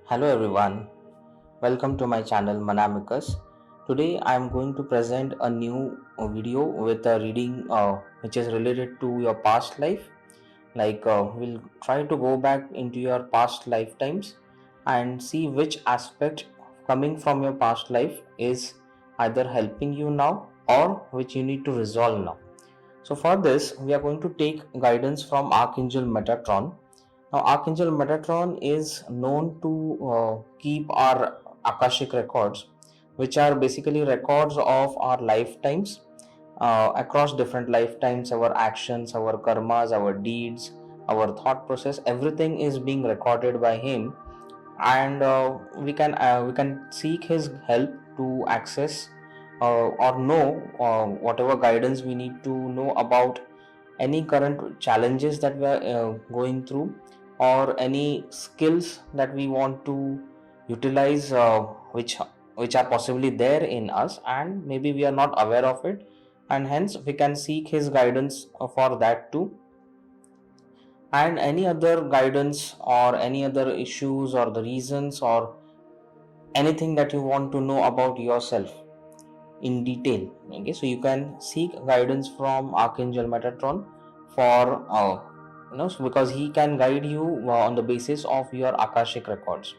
Hello everyone, welcome to my channel Mannamicus. Today I am going to present a new video with a reading which is related to your past life. We'll try to go back into your past lifetimes and see which aspect coming from your past life is either helping you now or which you need to resolve now. So for this we are going to take guidance from Archangel Metatron. Now, Archangel Metatron is known to keep our Akashic records, which are basically records of our lifetimes, across different lifetimes, our actions, our karmas, our deeds, our thought process, everything is being recorded by him, and we can seek his help to access or know whatever guidance we need to know about any current challenges that we are going through, or any skills that we want to utilize, which are possibly there in us and maybe we are not aware of it, and hence we can seek his guidance for that too. And any other guidance or any other issues or the reasons or anything that you want to know about yourself in detail, okay, so you can seek guidance from Archangel Metatron for because he can guide you on the basis of your Akashic records.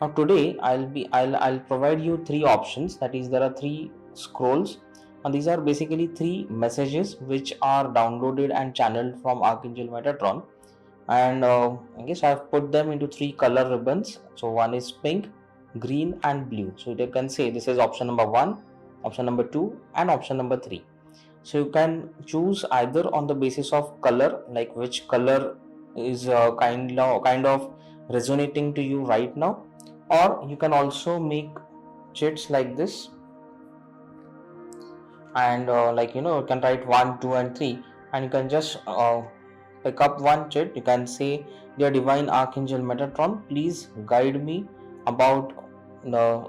Now today I'll provide you three options. That is, there are three scrolls, and these are basically three messages which are downloaded and channeled from Archangel Metatron. And I guess I've put them into three color ribbons. So one is pink, green and blue. So you can say this is option number 1, option number 2 and option number 3. So you can choose either on the basis of color, like which color is kind of resonating to you right now, or you can also make chits like this, and you can write 1, 2 and 3, and you can just pick up one chit. You can say, dear divine Archangel Metatron, please guide me about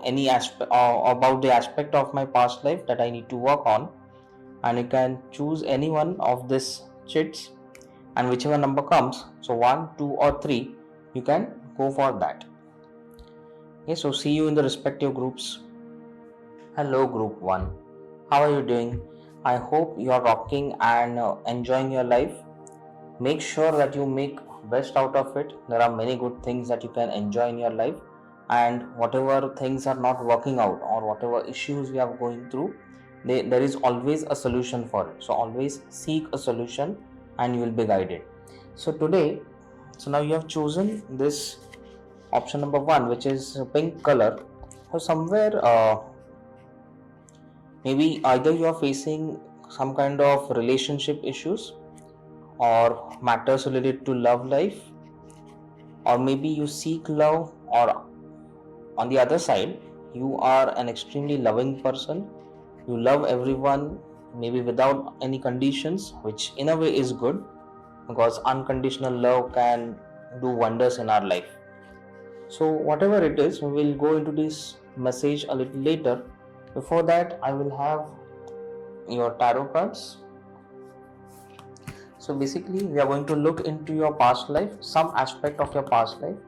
any aspect about the aspect of my past life that I need to work on. And you can choose any one of these chits, and whichever number comes, so 1, 2 or 3, you can go for that. Okay, so see you in the respective groups. Hello group 1, how are you doing? I hope you are rocking and enjoying your life. Make sure that you make best out of it. There are many good things that you can enjoy in your life, and whatever things are not working out or whatever issues we are going through, there is always a solution for it. So always seek a solution and you will be guided. So today, so now you have chosen this option number 1, which is pink color. So somewhere maybe either you are facing some kind of relationship issues or matters related to love life, or maybe you seek love, or on the other side you are an extremely loving person. You love everyone, maybe without any conditions, which in a way is good, because unconditional love can do wonders in our life. So whatever it is, we will go into this message a little later. Before that, I will have your tarot cards. So basically we are going to look into your past life, some aspect of your past life.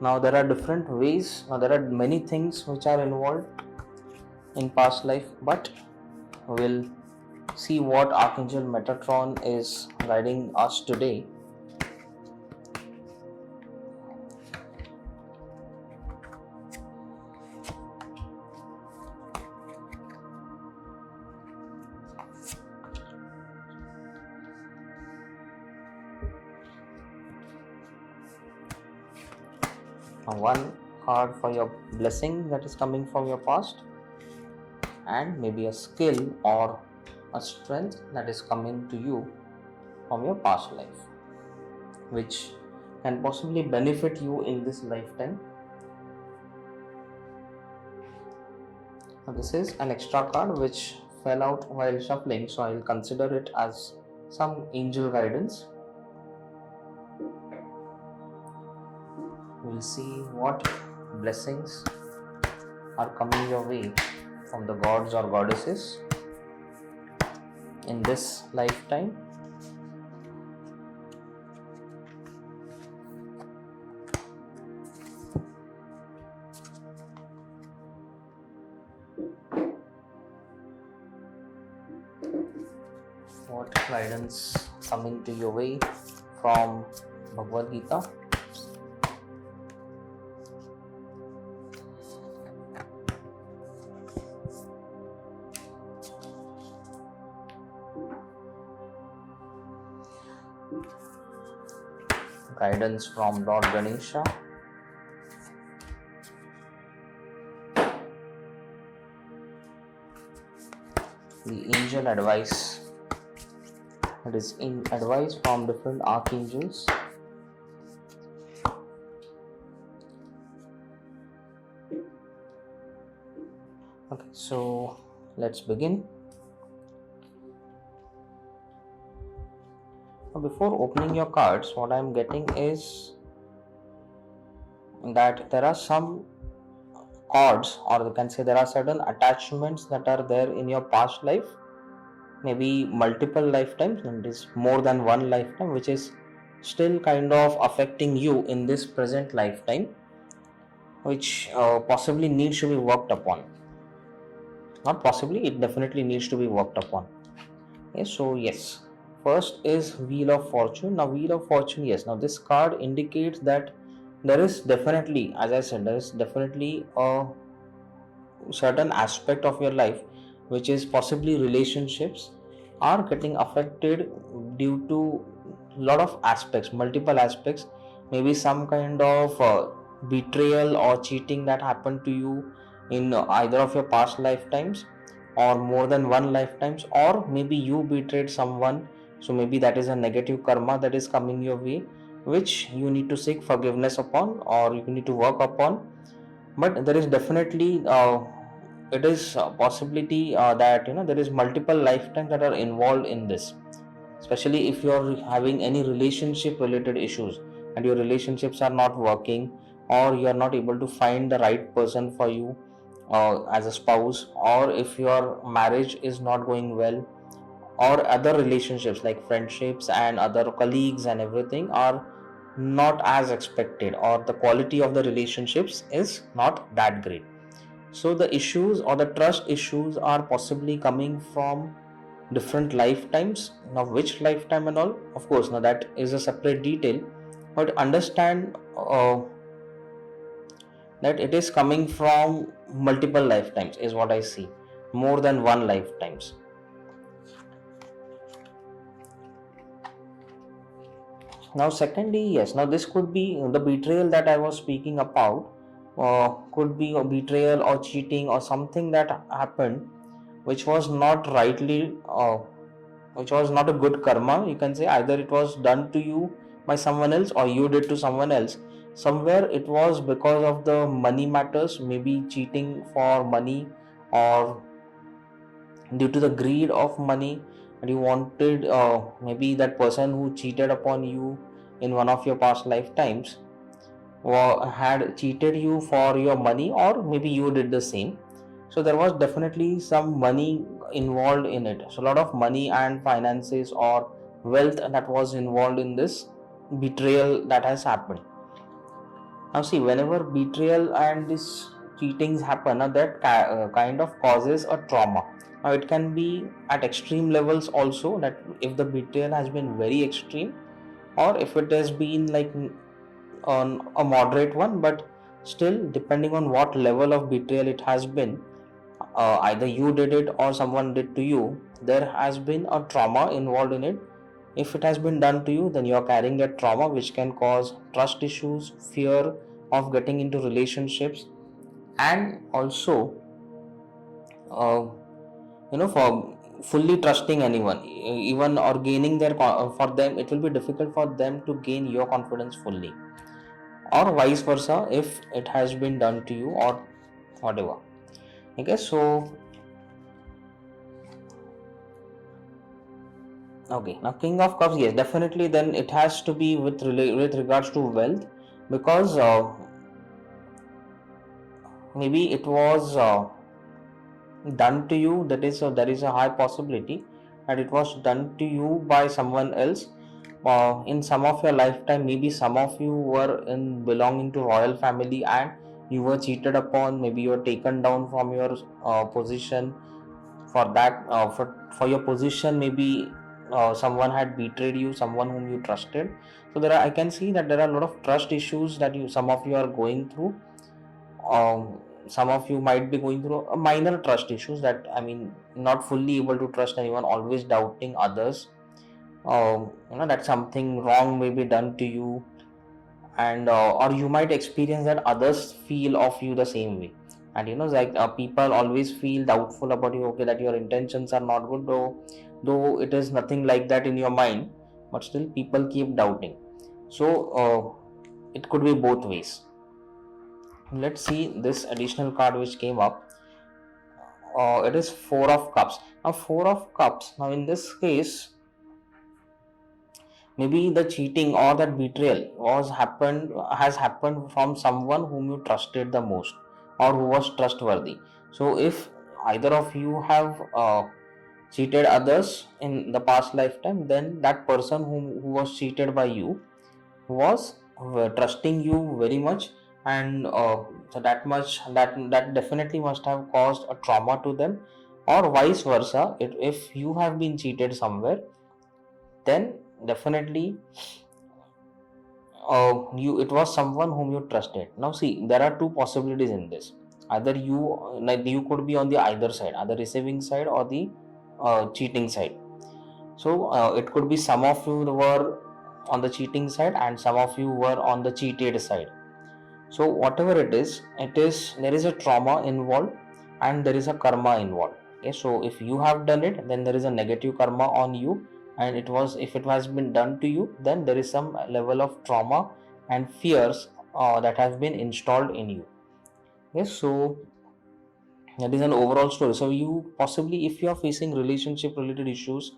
Now there are different ways, there are many things which are involved in past life, but we'll see what Archangel Metatron is guiding us today. One card for your blessing that is coming from your past, and maybe a skill or a strength that is coming to you from your past life, which can possibly benefit you in this lifetime. Now this is an extra card which fell out while shuffling, so I will consider it as some angel guidance. We'll see what blessings are coming your way from the gods or goddesses in this lifetime. what guidance coming to your way from Bhagavad Gita? Guidance from Lord Ganesha. The angel advice. It is in advice from different archangels. Okay, so let's begin. Before opening your cards, what I am getting is that there are some cords, or you can say there are certain attachments that are there in your past life, maybe multiple lifetimes, and it is more than one lifetime, which is still kind of affecting you in this present lifetime, which possibly needs to be worked upon. Not possibly, it definitely needs to be worked upon. Okay, so yes, first is Wheel of Fortune. Now Wheel of Fortune, yes, now this card indicates that there is definitely, as I said, there is definitely a certain aspect of your life which is possibly relationships are getting affected due to lot of aspects, multiple aspects, maybe some kind of betrayal or cheating that happened to you in either of your past lifetimes or more than one lifetimes, or maybe you betrayed someone, so maybe that is a negative karma that is coming your way, which you need to seek forgiveness upon or you need to work upon. But there is definitely it is a possibility that there is multiple lifetimes that are involved in this, especially if you are having any relationship related issues and your relationships are not working, or you are not able to find the right person for you as a spouse, or if your marriage is not going well, or other relationships like friendships and other colleagues and everything are not as expected, or the quality of the relationships is not that great. So the issues or the trust issues are possibly coming from different lifetimes. Now which lifetime and all, of course, now that is a separate detail, but understand that it is coming from multiple lifetimes is what I see, more than one lifetimes. Now secondly, yes, now this could be the betrayal that I was speaking about, could be a betrayal or cheating or something that happened which was not rightly, which was not a good karma, you can say. Either it was done to you by someone else or you did to someone else. Somewhere it was because of the money matters, maybe cheating for money, or due to the greed of money, and you wanted maybe that person who cheated upon you in one of your past lifetimes had cheated you for your money, or maybe you did the same. So there was definitely some money involved in it, so a lot of money and finances or wealth that was involved in this betrayal that has happened. Now see, whenever betrayal and this cheatings happen, that kind of causes a trauma. Now it can be at extreme levels also, that if the betrayal has been very extreme, or if it has been like on a moderate one, but still depending on what level of betrayal it has been, either you did it or someone did to you, there has been a trauma involved in it. If it has been done to you, then you are carrying that trauma, which can cause trust issues, fear of getting into relationships, and also for fully trusting anyone, even or gaining their for them, it will be difficult for them to gain your confidence fully, or vice versa if it has been done to you or whatever. Okay, so okay, now King of Cups, yes, definitely then it has to be with regards to wealth, because maybe it was done to you, that is, there is a high possibility that it was done to you by someone else in some of your lifetime. Maybe some of you were in belonging to royal family and you were cheated upon, maybe you were taken down from your position for that, for your position, maybe someone had betrayed you, someone whom you trusted. So I can see that there are a lot of trust issues that some of you are going through. Some of you might be going through a minor trust issues, that not fully able to trust anyone, always doubting others. That something wrong may be done to you, and or you might experience that others feel of you the same way. And people always feel doubtful about you, okay, that your intentions are not good, though it is nothing like that in your mind, but still people keep doubting. So it could be both ways. Let's see this additional card which came up. It is Four of Cups. Now Four of Cups, now in this case, maybe the cheating or that betrayal has happened from someone whom you trusted the most, or who was trustworthy. So if either of you have cheated others in the past lifetime, then that person who was cheated by you was trusting you very much, and so that definitely must have caused a trauma to them. Or vice versa, if you have been cheated somewhere, then definitely it was someone whom you trusted. Now see, there are two possibilities in this. Either you could be on the either side, either receiving side or the cheating side. So it could be some of you were on the cheating side and some of you were on the cheated side. So whatever it is, there is a trauma involved and there is a karma involved. Okay, so if you have done it, then there is a negative karma on you, and if it has been done to you, then there is some level of trauma and fears that have been installed in you. Yes, so that is an overall story. So you possibly, if you are facing relationship related issues,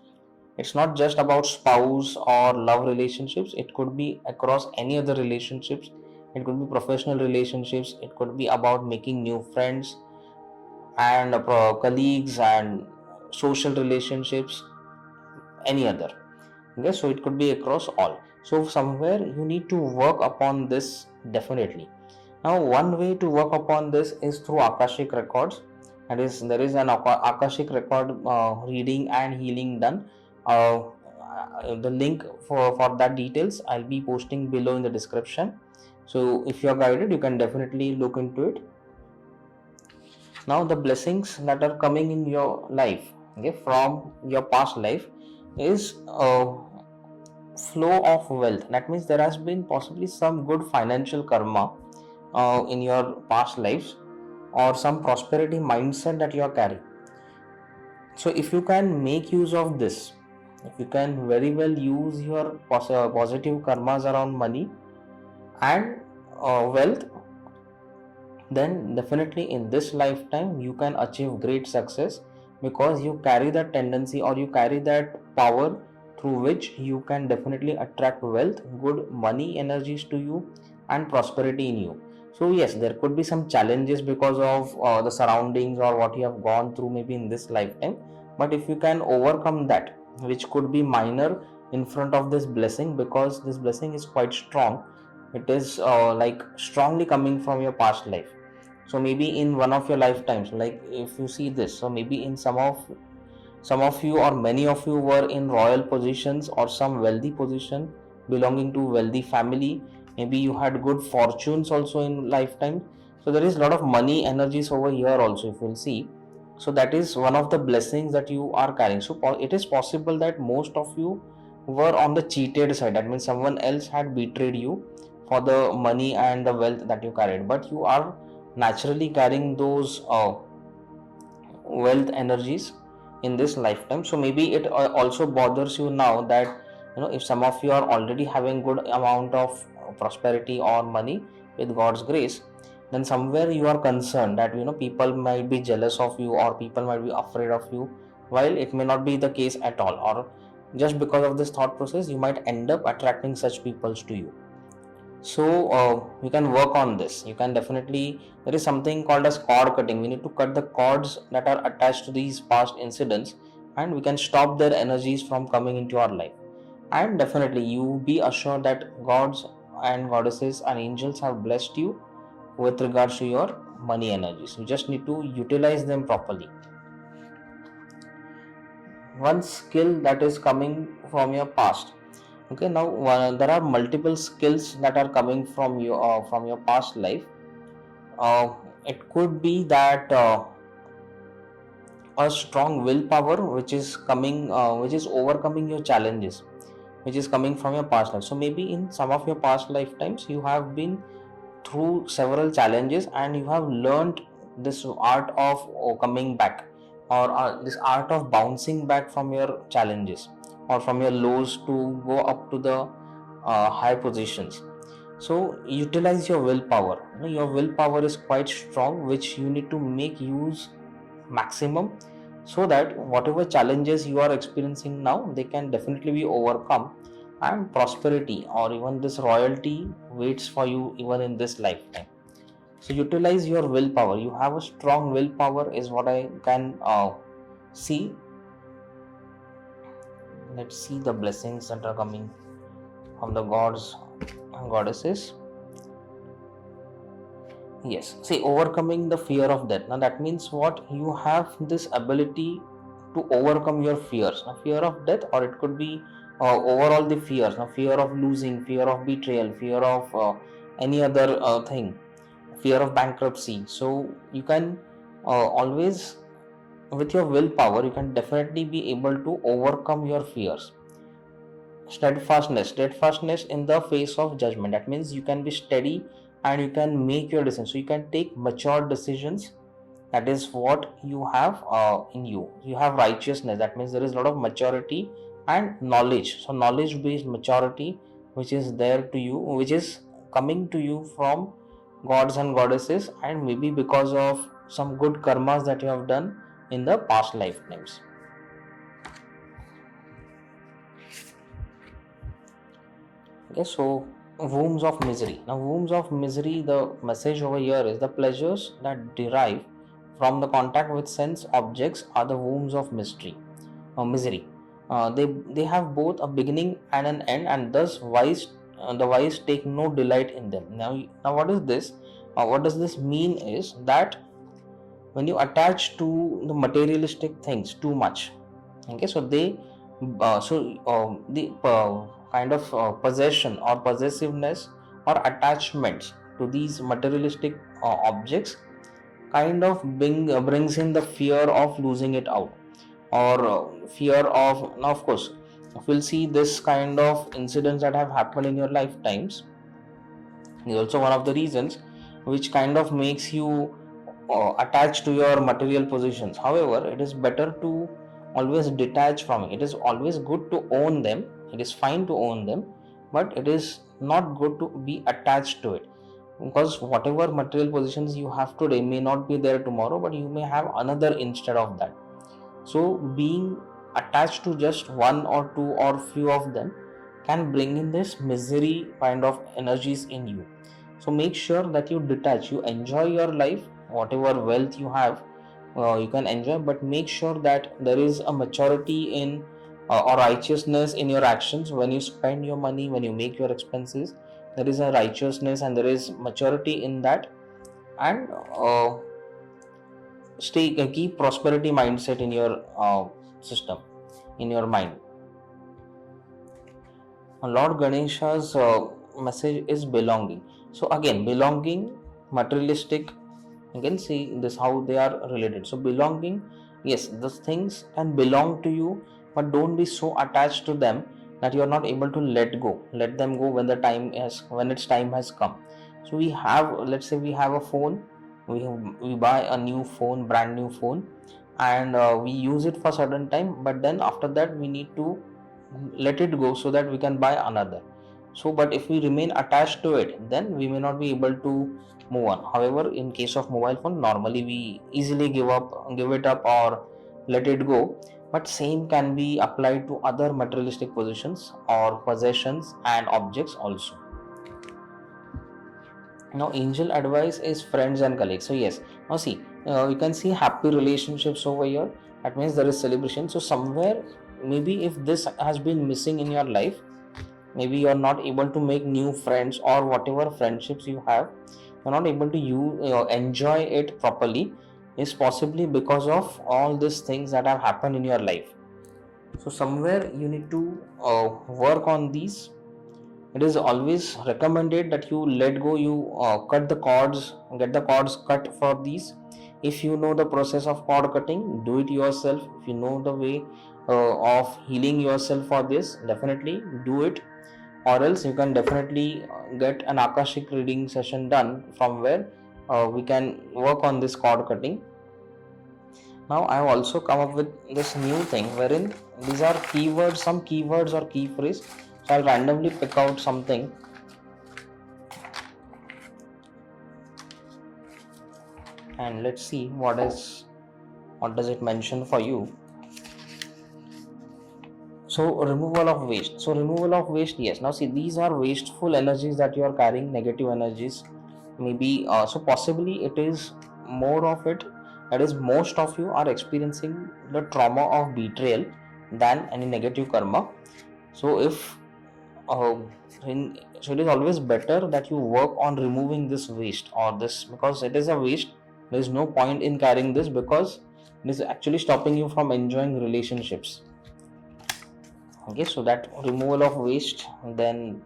it's not just about spouse or love relationships, it could be across any other relationships. It could be professional relationships, it could be about making new friends and colleagues and social relationships, any other. Okay, so it could be across all. So somewhere you need to work upon this definitely. Now one way to work upon this is through Akashic records. That is, there is an Akashic record reading and healing done. The link for that details I'll be posting below in the description. So if you are guided, you can definitely look into it. Now the blessings that are coming in your life, okay, from your past life, is flow of wealth. That means there has been possibly some good financial karma in your past lives, or some prosperity mindset that you are carrying. So if you can make use of this, if you can very well use your positive karmas around money and wealth, then definitely in this lifetime you can achieve great success, because you carry that tendency, or you carry that power through which you can definitely attract wealth, good money energies to you, and prosperity in you. So yes, there could be some challenges because of the surroundings or what you have gone through maybe in this lifetime, but if you can overcome that, which could be minor in front of this blessing, because this blessing is quite strong, it is like strongly coming from your past life. So maybe in one of your lifetimes, like if you see this, so maybe in some of you or many of you were in royal positions or some wealthy position belonging to wealthy family. Maybe you had good fortunes also in lifetime. So there is a lot of money energies over here also, if you'll see. So that is one of the blessings that you are carrying. So it is possible that most of you were on the cheated side. That means someone else had betrayed you for the money and the wealth that you carried, but you are naturally carrying those wealth energies in this lifetime. So maybe it also bothers you now that if some of you are already having good amount of prosperity or money with God's grace, then somewhere you are concerned that people might be jealous of you, or people might be afraid of you, while it may not be the case at all. Or just because of this thought process, you might end up attracting such peoples to you. So you can work on this. You can definitely, there is something called as cord cutting. We need to cut the cords that are attached to these past incidents, and we can stop their energies from coming into our life. And definitely you be assured that gods and goddesses and angels have blessed you with regards to your money energies. You just need to utilize them properly. one skill that is coming from your past. Okay, now there are multiple skills that are coming from your past life. It could be that a strong willpower which is coming, which is overcoming your challenges, which is coming from your past life. So maybe in some of your past lifetimes you have been through several challenges and you have learned this art of coming back, or this art of bouncing back from your challenges or from your lows to go up to the high positions. So utilize your willpower. Your willpower is quite strong, which you need to make use maximum, so that whatever challenges you are experiencing now, they can definitely be overcome, and prosperity or even this royalty waits for you even in this lifetime. So utilize your willpower. You have a strong willpower is what I can see. Let's see the blessings that are coming from the gods and goddesses. Yes, see, overcoming the fear of death. Now that means what? You have this ability to overcome your fears. Now, fear of death, or it could be overall the fears. Now, fear of losing, fear of betrayal, fear of any other thing, fear of bankruptcy. So you can always, with your willpower, you can definitely be able to overcome your fears. Steadfastness in the face of judgment. That means you can be steady and you can make your decisions. So you can take mature decisions. That is what you have in you. You have righteousness. That means there is a lot of maturity and knowledge. So knowledge based maturity, which is there to you, which is coming to you from gods and goddesses, and maybe because of some good karmas that you have done in the past lifetimes. Okay, so wombs of misery. Now, wombs of misery, the message over here is the pleasures that derive from the contact with sense objects are the wombs of mystery or misery. They have both a beginning and an end, and thus the wise take no delight in them. Now what is this? What does this mean is that when you attach to the materialistic things too much, okay, so the kind of possession or possessiveness or attachments to these materialistic objects kind of brings in the fear of losing it out, or fear of, now of course we'll see this kind of incidents that have happened in your lifetimes is also one of the reasons which kind of makes you attached to your material possessions. However, it is better to always detach from it. It is always good to own them. It is fine to own them, but it is not good to be attached to it, because whatever material possessions you have today may not be there tomorrow, but you may have another instead of that. So being attached to just one or two or few of them can bring in this misery kind of energies in you. So make sure that you detach, you enjoy your life, whatever wealth you have, you can enjoy, but make sure that there is a maturity in or righteousness in your actions. When you spend your money, when you make your expenses, there is a righteousness and there is maturity in that, and keep prosperity mindset in your system, in your mind. Lord Ganesha's message is belonging. So again, belonging, materialistic, you can see this how they are related. So belonging, yes, those things can belong to you, but don't be so attached to them that you are not able to let them go when its time has come. So we have, let's say we have a phone, we buy a new phone, brand new phone, and we use it for a certain time, but then after that we need to let it go so that we can buy another. So but if we remain attached to it, then we may not be able to move on. However, in case of mobile phone, normally we easily give it up or let it go, but same can be applied to other materialistic positions or possessions and objects also. Now angel advice is friends and colleagues. So yes, now see, you can see happy relationships over here. That means there is celebration. So somewhere, maybe if this has been missing in your life, maybe you are not able to make new friends, or whatever friendships you have, you are not able to enjoy it properly, is possibly because of all these things that have happened in your life. So somewhere you need to work on these. It is always recommended that you let go, you cut the cords, get the cords cut for these. If you know the process of cord cutting, do it yourself. If you know the way of healing yourself for this, definitely do it. Or else you can definitely get an Akashic reading session done, from where we can work on this cord cutting. Now I have also come up with this new thing wherein these are keywords, some keywords or key phrase. So I'll randomly pick out something and let's see what does it mention for you. So removal of waste. So removal of waste, yes. Now see, these are wasteful energies that you are carrying, negative energies. Maybe so possibly it is more of it. That is, most of you are experiencing the trauma of betrayal than any negative karma. So if so it is always better that you work on removing this waste or this, because it is a waste. There is no point in carrying this because it is actually stopping you from enjoying relationships. Okay, so that removal of waste. Then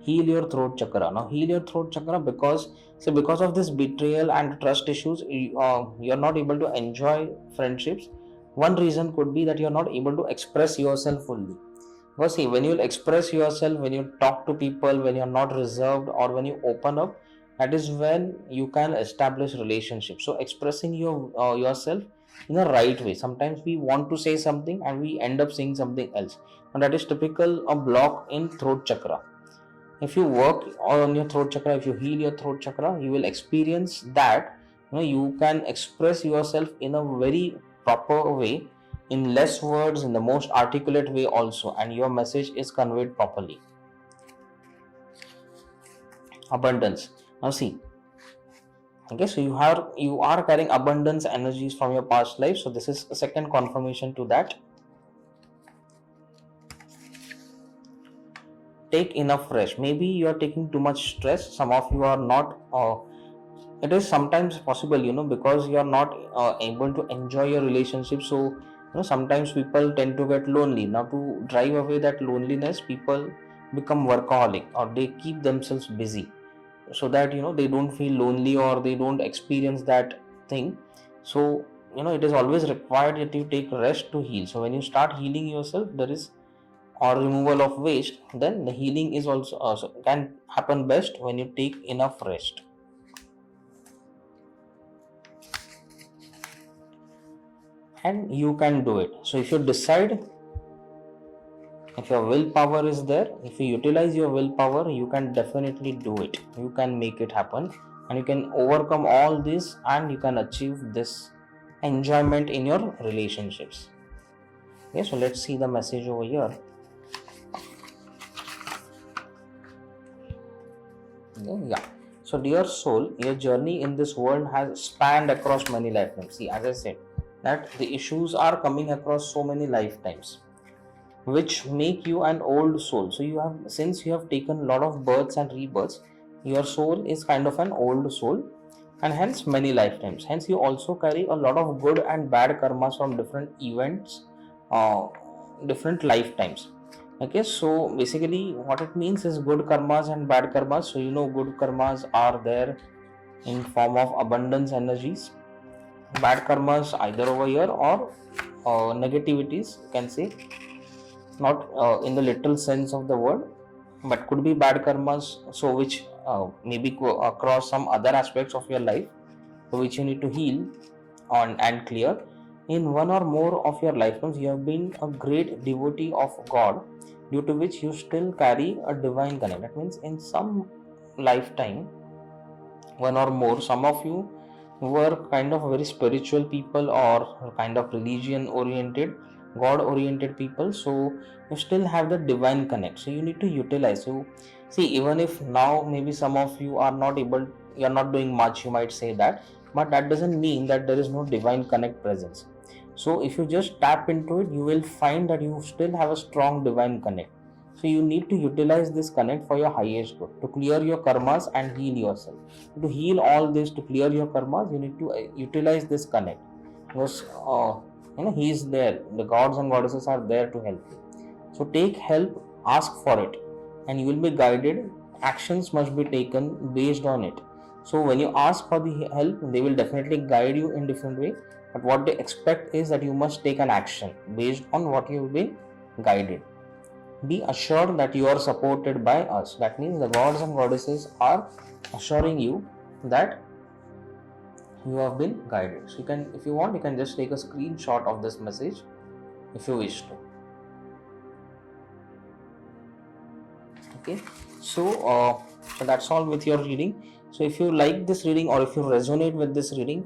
heal your throat chakra. Now heal your throat chakra because of this betrayal and trust issues, you are not able to enjoy friendships. One reason could be that you are not able to express yourself fully. Because see, when you express yourself, when you talk to people, when you are not reserved or when you open up, that is when you can establish relationships. So expressing yourself in a right way. Sometimes we want to say something and we end up saying something else, and that is typical a block in throat chakra. If you work on your throat chakra, if you heal your throat chakra, you will experience that you can express yourself in a very proper way, in less words, in the most articulate way also, and your message is conveyed properly. Abundance. Now see, okay, so you are carrying abundance energies from your past life. So this is a second confirmation to that. Take enough rest. Maybe you are taking too much stress. Some of you are not. It is sometimes possible, because you are not able to enjoy your relationship. So sometimes people tend to get lonely. Now to drive away that loneliness, people become workaholic or they keep themselves busy, so that they don't feel lonely or they don't experience that thing. So it is always required that you take rest to heal. So when you start healing yourself, there is or removal of waste, then the healing is also can happen best when you take enough rest. And you can do it. So if you decide, if your willpower is there, if you utilize your willpower, you can definitely do it. You can make it happen and you can overcome all this and you can achieve this enjoyment in your relationships. Okay, so let's see the message over here. Yeah. So dear soul, your journey in this world has spanned across many lifetimes. See, as I said, that the issues are coming across so many lifetimes, which make you an old soul. So since you have taken a lot of births and rebirths, your soul is kind of an old soul, and hence many lifetimes. Hence you also carry a lot of good and bad karmas from different events, different lifetimes. Okay, so basically what it means is good karmas and bad karmas. So good karmas are there in form of abundance energies. Bad karmas either over here or negativities, you can say, not in the literal sense of the word, but could be bad karmas, so which maybe go across some other aspects of your life, so which you need to heal on and clear. In one or more of your lifetimes, you have been a great devotee of God, due to which you still carry a divine connect. That means in some lifetime, one or more, some of you were kind of very spiritual people or kind of religion oriented, God oriented people. So you still have the divine connect, so you need to utilize. So see, even if now maybe some of you are not able, you are not doing much, you might say that, but that doesn't mean that there is no divine connect presence. So if you just tap into it, you will find that you still have a strong divine connect. So you need to utilize this connect for your highest good, to clear your karmas and heal yourself. To heal all this, to clear your karmas, you need to utilize this connect. because he is there. The gods and goddesses are there to help you. So take help, ask for it, and you will be guided. Actions must be taken based on it. So when you ask for the help, they will definitely guide you in different way, but what they expect is that you must take an action based on what you have been guided. Be assured that you are supported by us. That means the gods and goddesses are assuring you that you have been guided. So you can, if you want, you can just take a screenshot of this message if you wish to. Okay, so that's all with your reading. So if you like this reading, or if you resonate with this reading,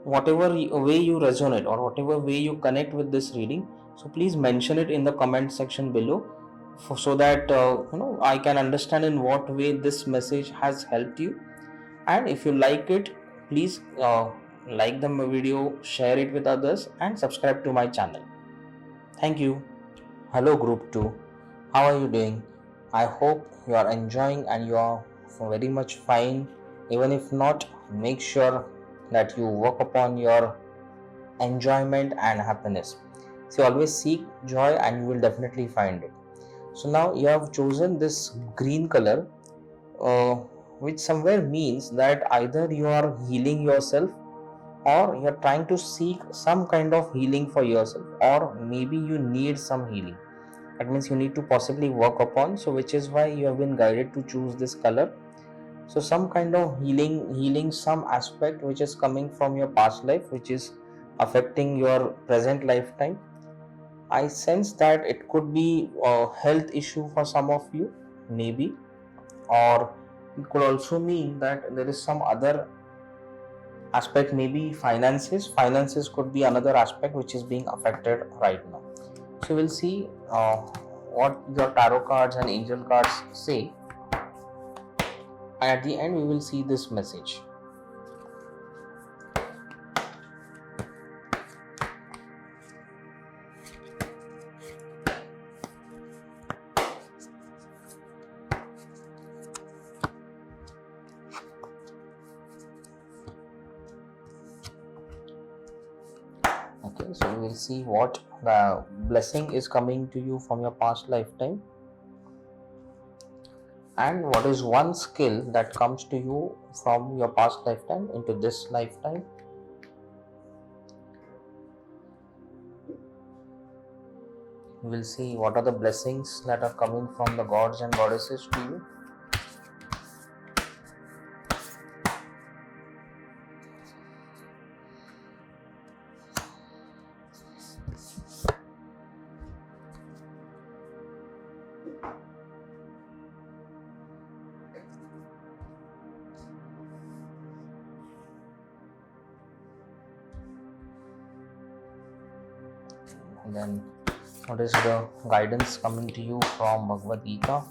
whatever way you resonate or whatever way you connect with this reading, so please mention it in the comment section below, so that I can understand in what way this message has helped you. And if you like it, please like the video, share it with others, and subscribe to my channel. Thank you. Hello group 2, how are you doing? I hope you are enjoying and you are very much fine. Even if not, make sure that you work upon your enjoyment and happiness. So always seek joy and you will definitely find it. So now you have chosen this green color, which somewhere means that either you are healing yourself, or you are trying to seek some kind of healing for yourself, or maybe you need some healing. That means you need to possibly work upon, so which is why you have been guided to choose this color. So some kind of healing some aspect which is coming from your past life, which is affecting your present lifetime. I sense that it could be a health issue for some of you, maybe, or it could also mean that there is some other aspect, maybe finances could be another aspect which is being affected right now. So we'll see what your tarot cards and angel cards say, and at the end we will see this message. Okay, so we will see what the blessing is coming to you from your past lifetime, and what is one skill that comes to you from your past lifetime into this lifetime. We will see what are the blessings that are coming from the gods and goddesses to you. And then what is the guidance coming to you from Bhagavad Gita?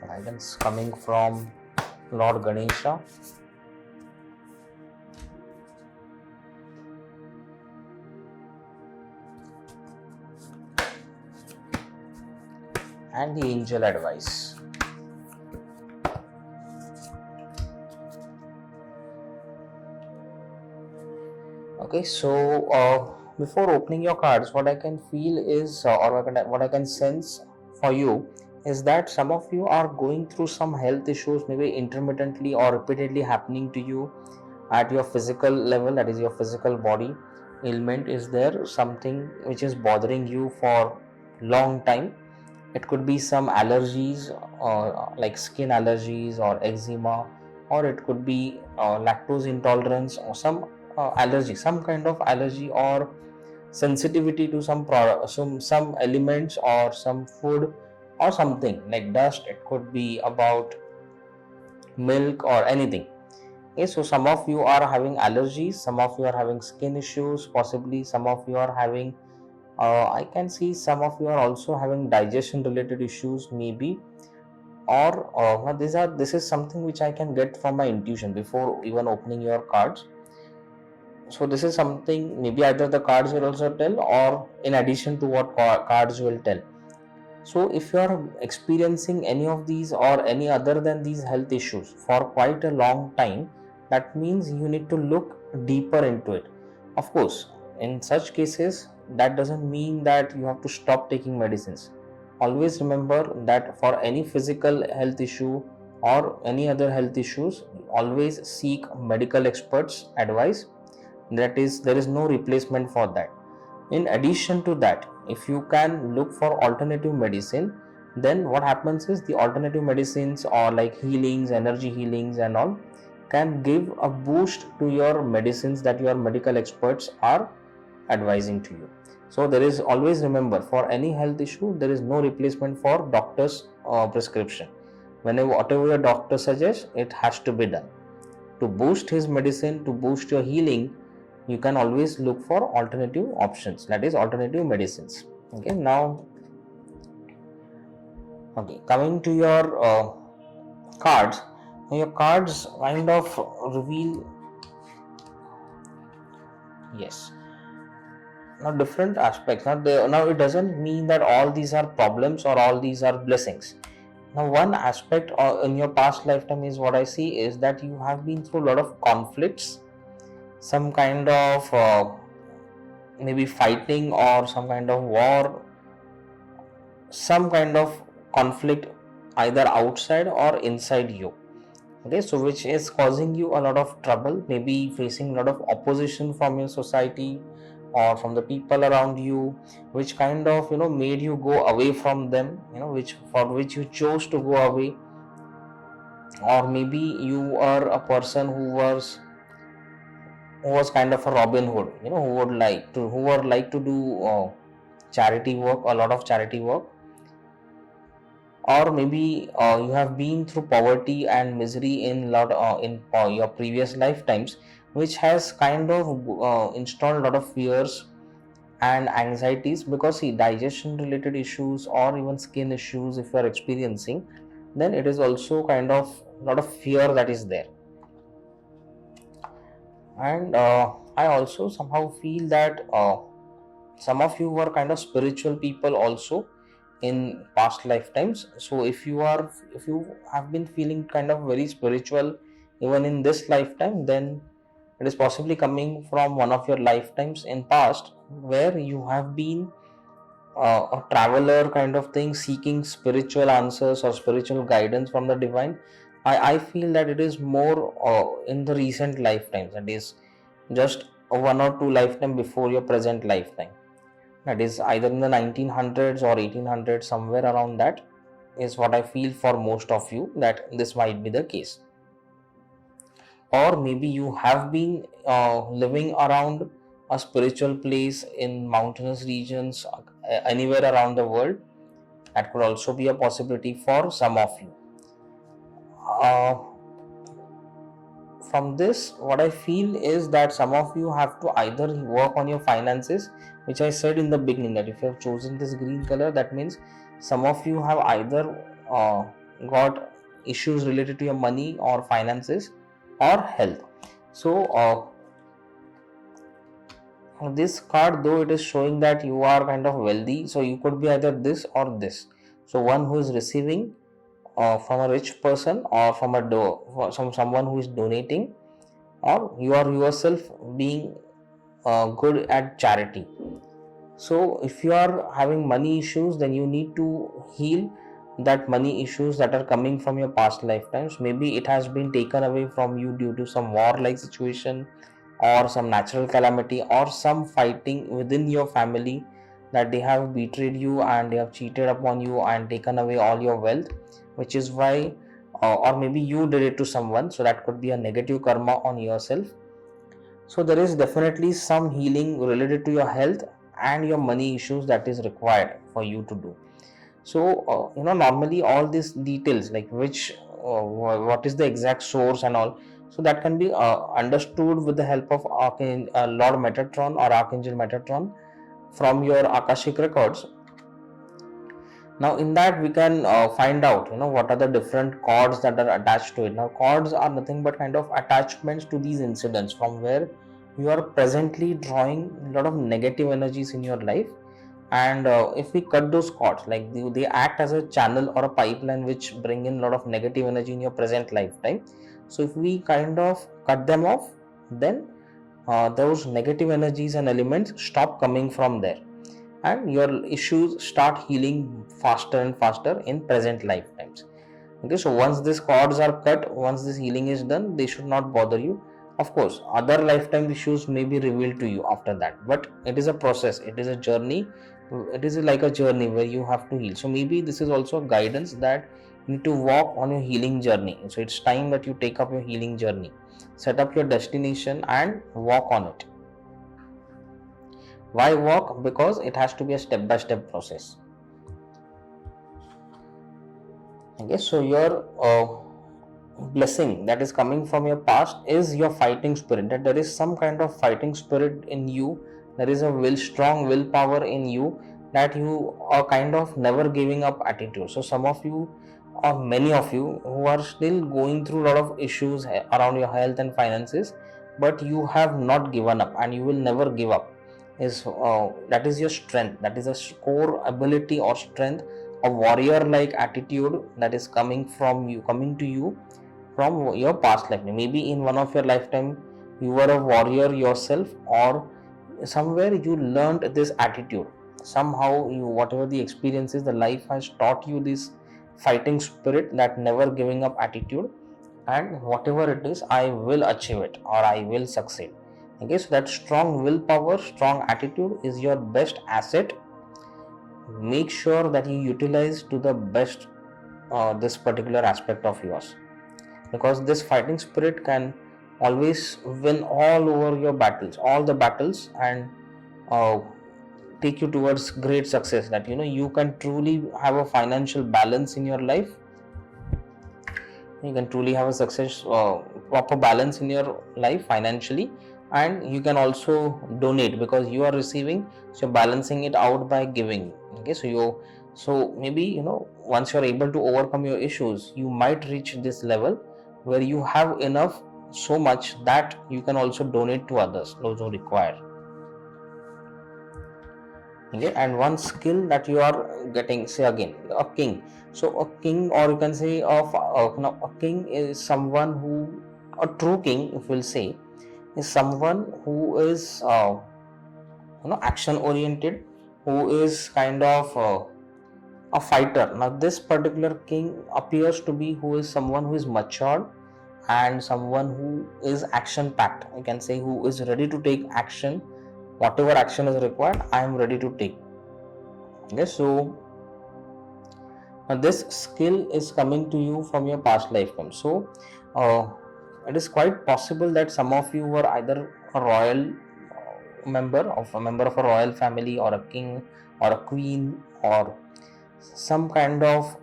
Guidance coming from Lord Ganesha. And the angel advice. Okay, so before opening your cards, what I can feel is, or what I can sense for you is that some of you are going through some health issues, maybe intermittently or repeatedly happening to you at your physical level, that is your physical body. Ailment is there, something which is bothering you for long time. It could be some allergies, like skin allergies or eczema, or it could be lactose intolerance, or some allergy, some kind of allergy or sensitivity to some product, some elements or some food or something like dust. It could be about milk or anything. Okay, so some of you are having allergies, some of you are having skin issues, possibly some of you are having I can see some of you are also having digestion related issues, maybe, or this is something which I can get from my intuition before even opening your cards. So this is something maybe either the cards will also tell, or in addition to what cards will tell. So if you are experiencing any of these or any other than these health issues for quite a long time, that means you need to look deeper into it. Of course, in such cases, that doesn't mean that you have to stop taking medicines. Always remember that for any physical health issue or any other health issues, always seek medical experts' advice. That is, there is no replacement for that. In addition to that, if you can look for alternative medicine, then what happens is the alternative medicines or like healings, energy healings and all can give a boost to your medicines that your medical experts are advising to you. So there is always, remember, for any health issue, there is no replacement for doctor's prescription. Whenever whatever your doctor suggests, it has to be done. To boost his medicine, to boost your healing, you can always look for alternative options, that is alternative medicines. Okay, now coming to your cards. Your cards kind of reveal, yes, now different aspects. Now it doesn't mean that all these are problems or all these are blessings. Now one aspect in your past lifetime is what I see is that you have been through a lot of conflicts, some kind of maybe fighting or some kind of war, some kind of conflict either outside or inside you. Okay, so which is causing you a lot of trouble, maybe facing a lot of opposition from your society or from the people around you, which kind of made you go away from them, which for which you chose to go away. Or maybe you are a person who was kind of a Robin Hood, who would like to do charity work, a lot of charity work. Or maybe you have been through poverty and misery in your previous lifetimes, which has kind of installed a lot of fears and anxieties, because see, digestion related issues or even skin issues if you are experiencing, then it is also kind of a lot of fear that is there. And I also somehow feel that some of you were kind of spiritual people also in past lifetimes. So if you have been feeling kind of very spiritual even in this lifetime, then it is possibly coming from one of your lifetimes in past where you have been a traveler kind of thing, seeking spiritual answers or spiritual guidance from the divine. I feel that it is more in the recent lifetimes, that is just one or two lifetime before your present lifetime. That is either in the 1900s or 1800s, somewhere around that is what I feel for most of you, that this might be the case. Or maybe you have been living around a spiritual place in mountainous regions, anywhere around the world. That could also be a possibility for some of you. From this, what I feel is that some of you have to either work on your finances, which I said in the beginning, that if you have chosen this green color, that means some of you have either got issues related to your money or finances or health. So this card, though it is showing that you are kind of wealthy, so you could be either this or this. So one who is receiving from a rich person, or from someone who is donating, or you are yourself being good at charity. So if you are having money issues, then you need to heal that money issues that are coming from your past lifetimes. Maybe it has been taken away from you due to some war-like situation, or some natural calamity, or some fighting within your family, that they have betrayed you and they have cheated upon you and taken away all your wealth, which is why or maybe you did it to someone, so that could be a negative karma on yourself. So there is definitely some healing related to your health and your money issues that is required for you to do. So normally all these details, like what is the exact source and all, so that can be understood with the help of Lord Metatron or Archangel Metatron from your Akashic records. Now in that we can find out what are the different cords that are attached to it. Now cords are nothing but kind of attachments to these incidents, from where you are presently drawing a lot of negative energies in your life. And if we cut those cords, like they act as a channel or a pipeline which bring in a lot of negative energy in your present lifetime. So if we kind of cut them off, then those negative energies and elements stop coming from there, and your issues start healing faster and faster in present lifetimes. Okay, so once these cords are cut, once this healing is done, they should not bother you. Of course, other lifetime issues may be revealed to you after that, but it is a process, it is a journey, it is like a journey where you have to heal. So maybe this is also a guidance that you need to walk on your healing journey. So it's time that you take up your healing journey, set up your destination and walk on it. Why walk? Because it has to be a step-by-step process. Okay, so your blessing that is coming from your past is your fighting spirit, that there is some kind of fighting spirit in you, there is a strong willpower in you, that you are kind of never giving up attitude. So some of you, or many of you, who are still going through a lot of issues around your health and finances, but you have not given up and you will never give up, is that is your strength, that is a core ability or strength, a warrior like attitude that is coming to you from your past life. Maybe in one of your lifetime you were a warrior yourself, or somewhere you learned this attitude. Somehow whatever the experiences, the life has taught you this fighting spirit, that never giving up attitude, and whatever it is, I will achieve it or I will succeed. Okay, so that strong willpower, strong attitude is your best asset. Make sure that you utilize to the best this particular aspect of yours, because this fighting spirit can always win all over your battles, all the battles, and take you towards great success. That you can truly have a financial balance in your life, you can truly have a success, proper balance in your life financially, and you can also donate because you are receiving, so you're balancing it out by giving. Okay, so maybe once you're able to overcome your issues, you might reach this level where you have enough, so much that you can also donate to others, those who require. Okay, and one skill that you are getting, say again, a king. So a king, or you can say a king is someone who, a true king, if we'll say, is someone who is action oriented, who is kind of a fighter. Now this particular king appears to be who is someone who is matured and someone who is action packed. You can say who is ready to take action, whatever action is required, I am ready to take. Okay, so this skill is coming to you from your past lifetime. So it is quite possible that some of you were either a royal member of a royal family, or a king or a queen, or some kind of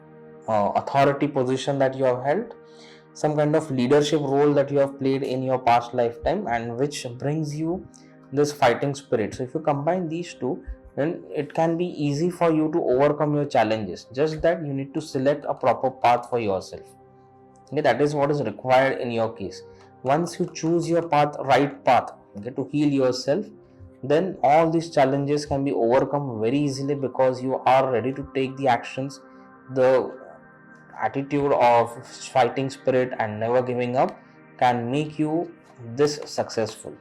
authority position that you have held, some kind of leadership role that you have played in your past lifetime, and which brings you this fighting spirit. So if you combine these two, then it can be easy for you to overcome your challenges. Just that you need to select a proper path for yourself. Okay, that is what is required in your case. Once you choose your path, right path, okay, to heal yourself, then all these challenges can be overcome very easily, because you are ready to take the actions. The attitude of fighting spirit and never giving up can make you this successful.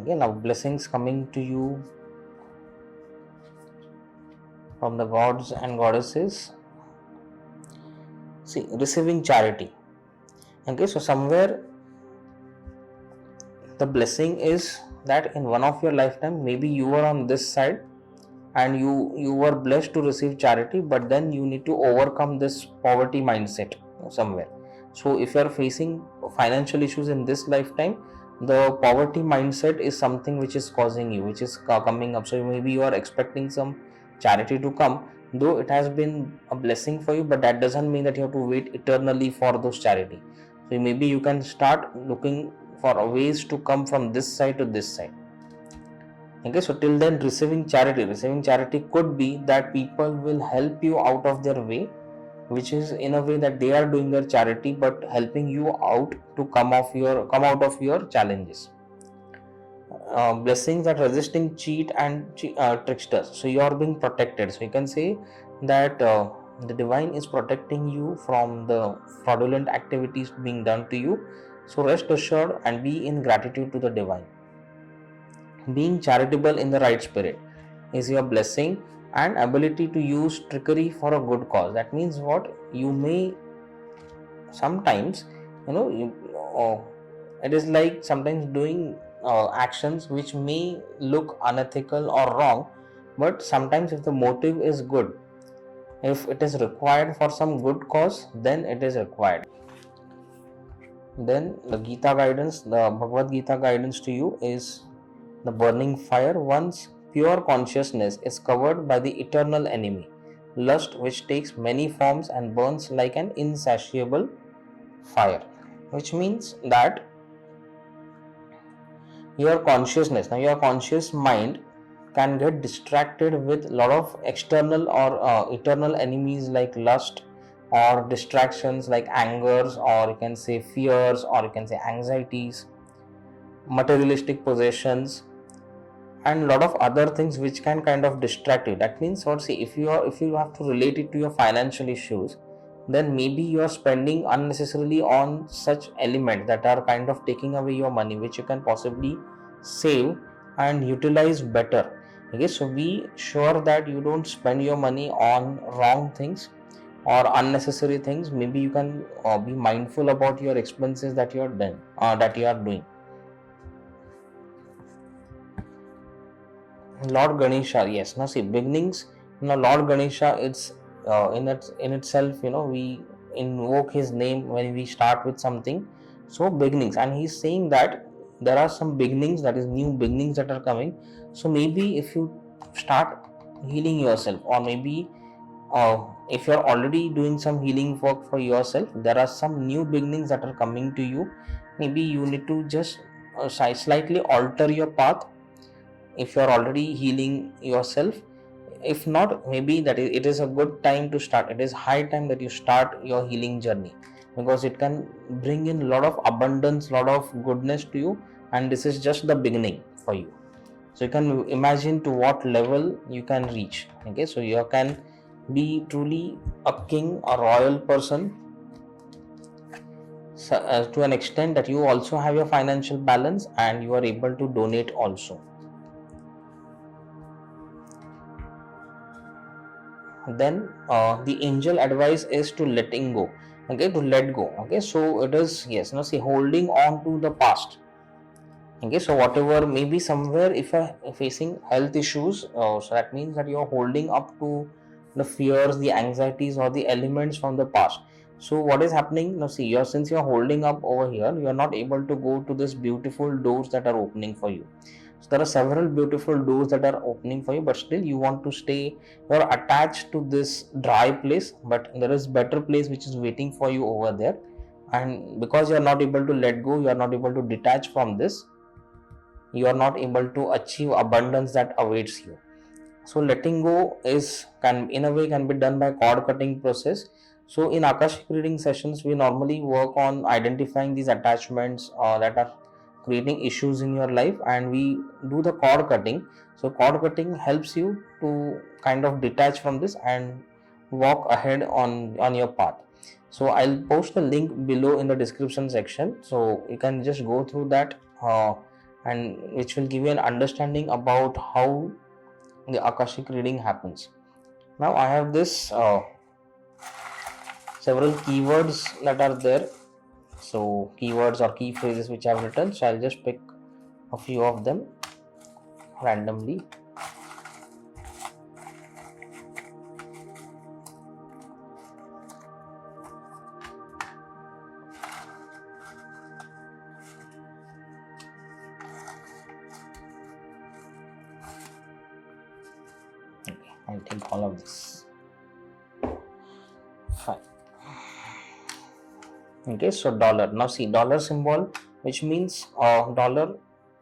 Okay, now blessings coming to you from the gods and goddesses. See, receiving charity. Okay, so somewhere the blessing is that in one of your lifetime, maybe you were on this side and you were blessed to receive charity, but then you need to overcome this poverty mindset somewhere. So if you are facing financial issues in this lifetime, the poverty mindset is something which is causing you, which is coming up. So maybe you are expecting some charity to come, though it has been a blessing for you, but that doesn't mean that you have to wait eternally for those charity. So maybe you can start looking for ways to come from this side to this side. Okay, so till then, receiving charity could be that people will help you out of their way which is in a way that they are doing their charity but helping you out to come out of your challenges. Blessings that resisting cheat and tricksters. So you are being protected. So you can say that the divine is protecting you from the fraudulent activities being done to you. So rest assured and be in gratitude to the divine. Being charitable in the right spirit is your blessing, and ability to use trickery for a good cause. That means what? You may sometimes, it is like sometimes doing actions which may look unethical or wrong, but sometimes if the motive is good, if it is required for some good cause, then it is required. Then the Gita guidance, the Bhagavad Gita guidance to you is the burning fire. Once pure consciousness is covered by the eternal enemy, lust, which takes many forms and burns like an insatiable fire. Which means that your consciousness, now your conscious mind can get distracted with a lot of external or eternal enemies like lust, or distractions like angers, or you can say fears, or you can say anxieties, materialistic possessions, and a lot of other things which can kind of distract you. That means what? See, if you have to relate it to your financial issues, then maybe you are spending unnecessarily on such elements that are kind of taking away your money, which you can possibly save and utilize better. Okay, so be sure that you don't spend your money on wrong things or unnecessary things. Maybe you can be mindful about your expenses that you are doing. Lord Ganesha, yes. Now see, beginnings. Now Lord Ganesha, it's in itself. We invoke his name when we start with something. So beginnings, and he's saying that there are some beginnings, that is new beginnings that are coming. So maybe if you start healing yourself, or maybe if you're already doing some healing work for yourself, there are some new beginnings that are coming to you. Maybe you need to just slightly alter your path if you're already healing yourself. If not, maybe that it is a good time to start. It is high time that you start your healing journey, because it can bring in a lot of abundance, lot of goodness to you, and this is just the beginning for you. So you can imagine to what level you can reach. Okay, so you can be truly a king, a royal person, to an extent that you also have your financial balance and you are able to donate also. Then the angel advice is to letting go. Okay, to let go. Okay, so it is, yes, now see, holding on to the past. Okay, so whatever, maybe somewhere if you are facing health issues, so that means that you are holding up to the fears, the anxieties, or the elements from the past. So what is happening now? See, since you are holding up over here, you are not able to go to this beautiful doors that are opening for you. So there are several beautiful doors that are opening for you, but still you want to stay, you are attached to this dry place, but there is better place which is waiting for you over there. And because you are not able to let go, you are not able to detach from this, you are not able to achieve abundance that awaits you. So letting go can be done by cord cutting process. So in Akashic reading sessions, we normally work on identifying these attachments that are creating issues in your life, and we do the cord cutting. So cord cutting helps you to kind of detach from this and walk ahead on your path. So I'll post a link below in the description section, so you can just go through that, and which will give you an understanding about how the Akashic reading happens. Now I have this several keywords that are there. So keywords or key phrases which I have written. So I'll just pick a few of them randomly. Okay, I'll take all of this. Fine. Okay, so dollar. Now see, dollar symbol, which means dollar,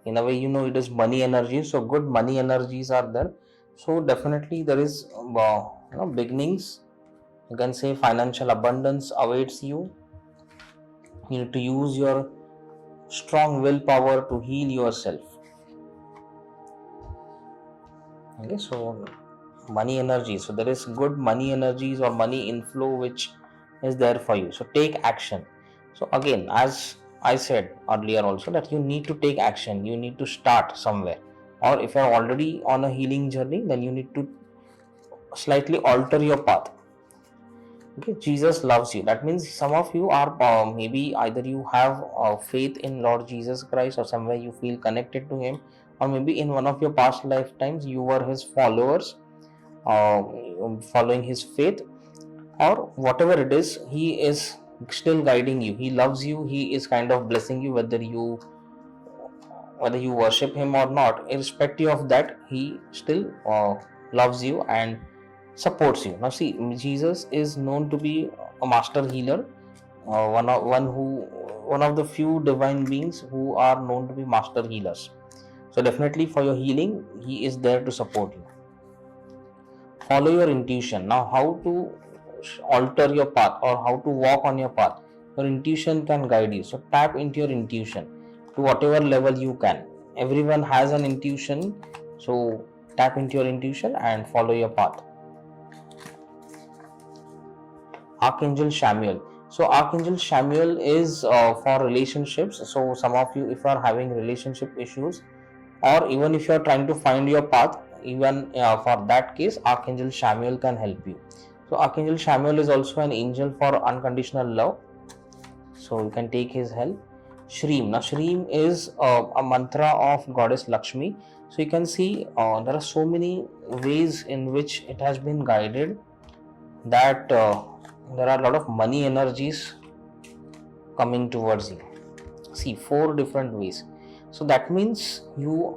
in a way, it is money energy. So good money energies are there. So definitely there is beginnings You can say financial abundance awaits you. You need to use your strong willpower to heal yourself. Okay, so money energy. So there is good money energies or money inflow which is there for you. So take action. So again, as I said earlier also, that you need to take action. You need to start somewhere. Or if you are already on a healing journey, then you need to slightly alter your path. Okay, Jesus loves you. That means some of you are maybe either you have faith in Lord Jesus Christ, or somewhere you feel connected to Him, or maybe in one of your past lifetimes you were His followers, following His faith, or whatever it is, He is still guiding you. He loves you. He is kind of blessing you, whether you worship Him or not. Irrespective of that, He still loves you and supports you. Now see, Jesus is known to be a master healer, one of the few divine beings who are known to be master healers. So definitely for your healing, He is there to support you. Follow your intuition. Now how to alter your path or how to walk on your path? Your intuition can guide you. So tap into your intuition to whatever level you can. Everyone has an intuition, so tap into your intuition and follow your path. Archangel Metatron. So Archangel Metatron is for relationships. So some of you, if you are having relationship issues, or even if you are trying to find your path, even for that case, Archangel Metatron can help you. So Archangel Metatron is also an angel for unconditional love, so you can take his help. 𝗔𝗶𝒻. Now 𝗔𝗶𝒻 is a mantra of goddess Lakshmi. So you can see there are so many ways in which it has been guided, that there are a lot of money energies coming towards you. See, 4 different ways. So that means you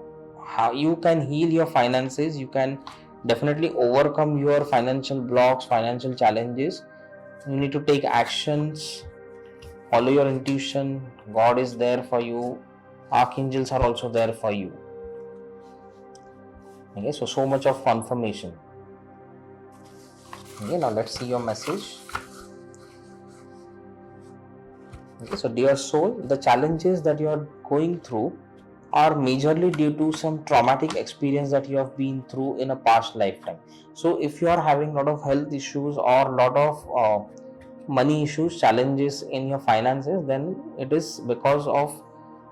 can heal your finances. You can definitely overcome your financial blocks, financial challenges. You need to take actions, follow your intuition. God is there for you. Archangels are also there for you. Okay, so much of confirmation. Okay, now let's see your message. Okay, so dear soul, the challenges that you are going through are majorly due to some traumatic experience that you have been through in a past lifetime. So if you are having a lot of health issues or a lot of money issues, challenges in your finances, then it is because of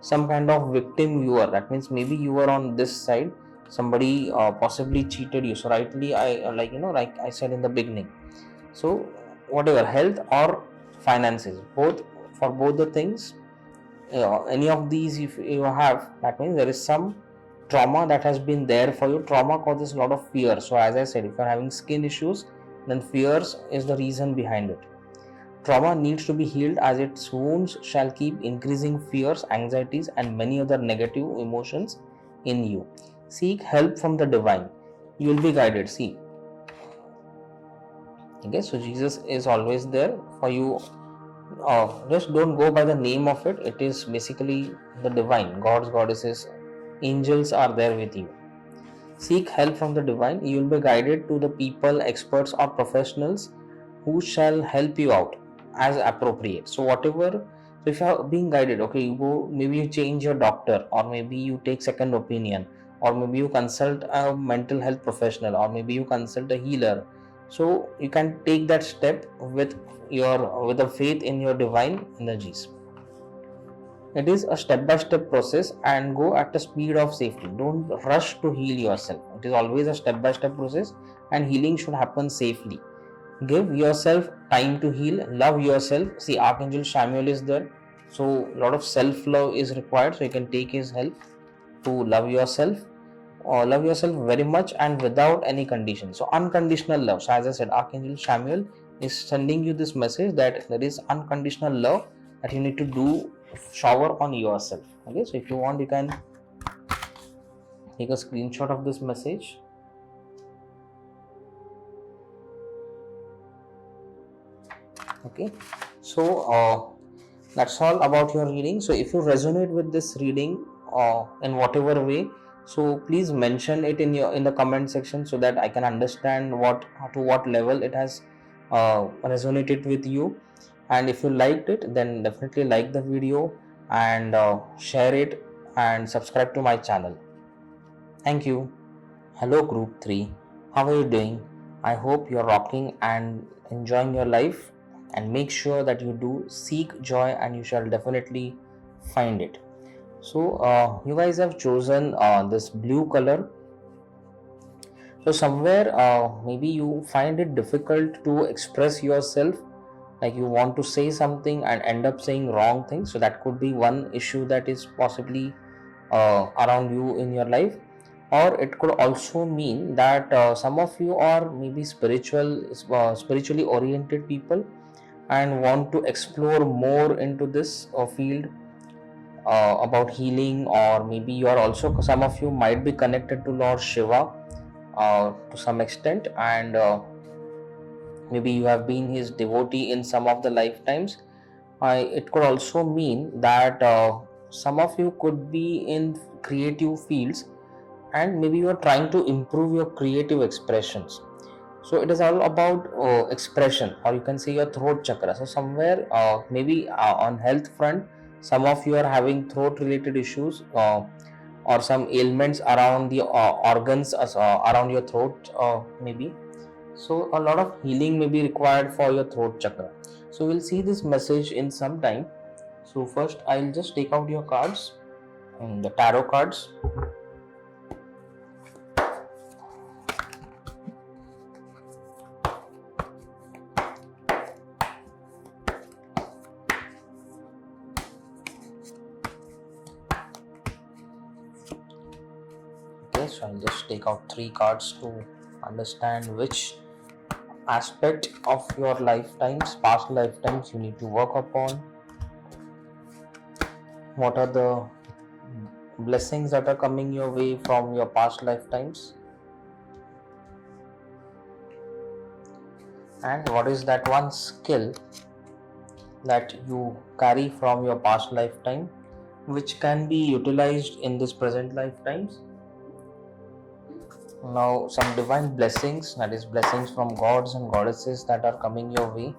some kind of victim you are. That means maybe you were on this side, somebody possibly cheated you. So rightly, like I said in the beginning, so whatever, health or finances, for both the things, any of these if you have, that means there is some trauma that has been there for you. Trauma causes a lot of fear. So as I said, if you are having skin issues, then fears is the reason behind it. Trauma needs to be healed, as its wounds shall keep increasing fears, anxieties and many other negative emotions in you. Seek help from the divine. You will be guided. See, okay, so Jesus is always there for you. Just don't go by the name of it. It is basically the divine, gods, goddesses, angels are there with you. Seek help from the divine. You will be guided to the people, experts or professionals who shall help you out as appropriate. So whatever, so if you are being guided, okay, you go, maybe you change your doctor, or maybe you take second opinion, or maybe you consult a mental health professional, or maybe you consult a healer. So you can take that step with a faith in your divine energies. It is a step-by-step process, and go at the speed of safety. Don't rush to heal yourself. It is always a step-by-step process, and healing should happen safely. Give yourself time to heal. Love yourself. See, Archangel Metatron is there, so a lot of self-love is required. So you can take his help to love yourself. Love yourself very much and without any condition. So unconditional love. So as I said, Archangel Metatron is sending you this message that there is unconditional love that you need to shower on yourself. Okay, so if you want, you can take a screenshot of this message. Okay, so that's all about your reading. So if you resonate with this reading in whatever way, so please mention it in the comment section, so that I can understand to what level it has resonated with you, and if you liked it, then definitely like the video and share it and subscribe to my channel. Thank you. Hello group 3, how are you doing? I hope you're rocking and enjoying your life, and make sure that you do seek joy and you shall definitely find it. So you guys have chosen this blue color. So somewhere maybe you find it difficult to express yourself, like you want to say something and end up saying wrong things. So that could be one issue that is possibly around you in your life. Or it could also mean that some of you are maybe spiritually oriented people and want to explore more into this field about healing, or maybe you are also, some of you might be connected to Lord Shiva to some extent, and maybe you have been his devotee in some of the lifetimes. It could also mean that some of you could be in creative fields, and maybe you are trying to improve your creative expressions. So it is all about expression, or you can say your throat chakra. So somewhere maybe on health front, some of you are having throat related issues, or some ailments around the organs around your throat maybe. So a lot of healing may be required for your throat chakra. So we'll see this message in some time. So first I'll just take out your cards, and the tarot cards. Okay, so I'll just take out 3 cards to understand which aspect of your lifetimes, past lifetimes, you need to work upon. What are the blessings that are coming your way from your past lifetimes, and what is that one skill that you carry from your past lifetime which can be utilized in this present lifetimes. Now some divine blessings, that is blessings from gods and goddesses that are coming your way.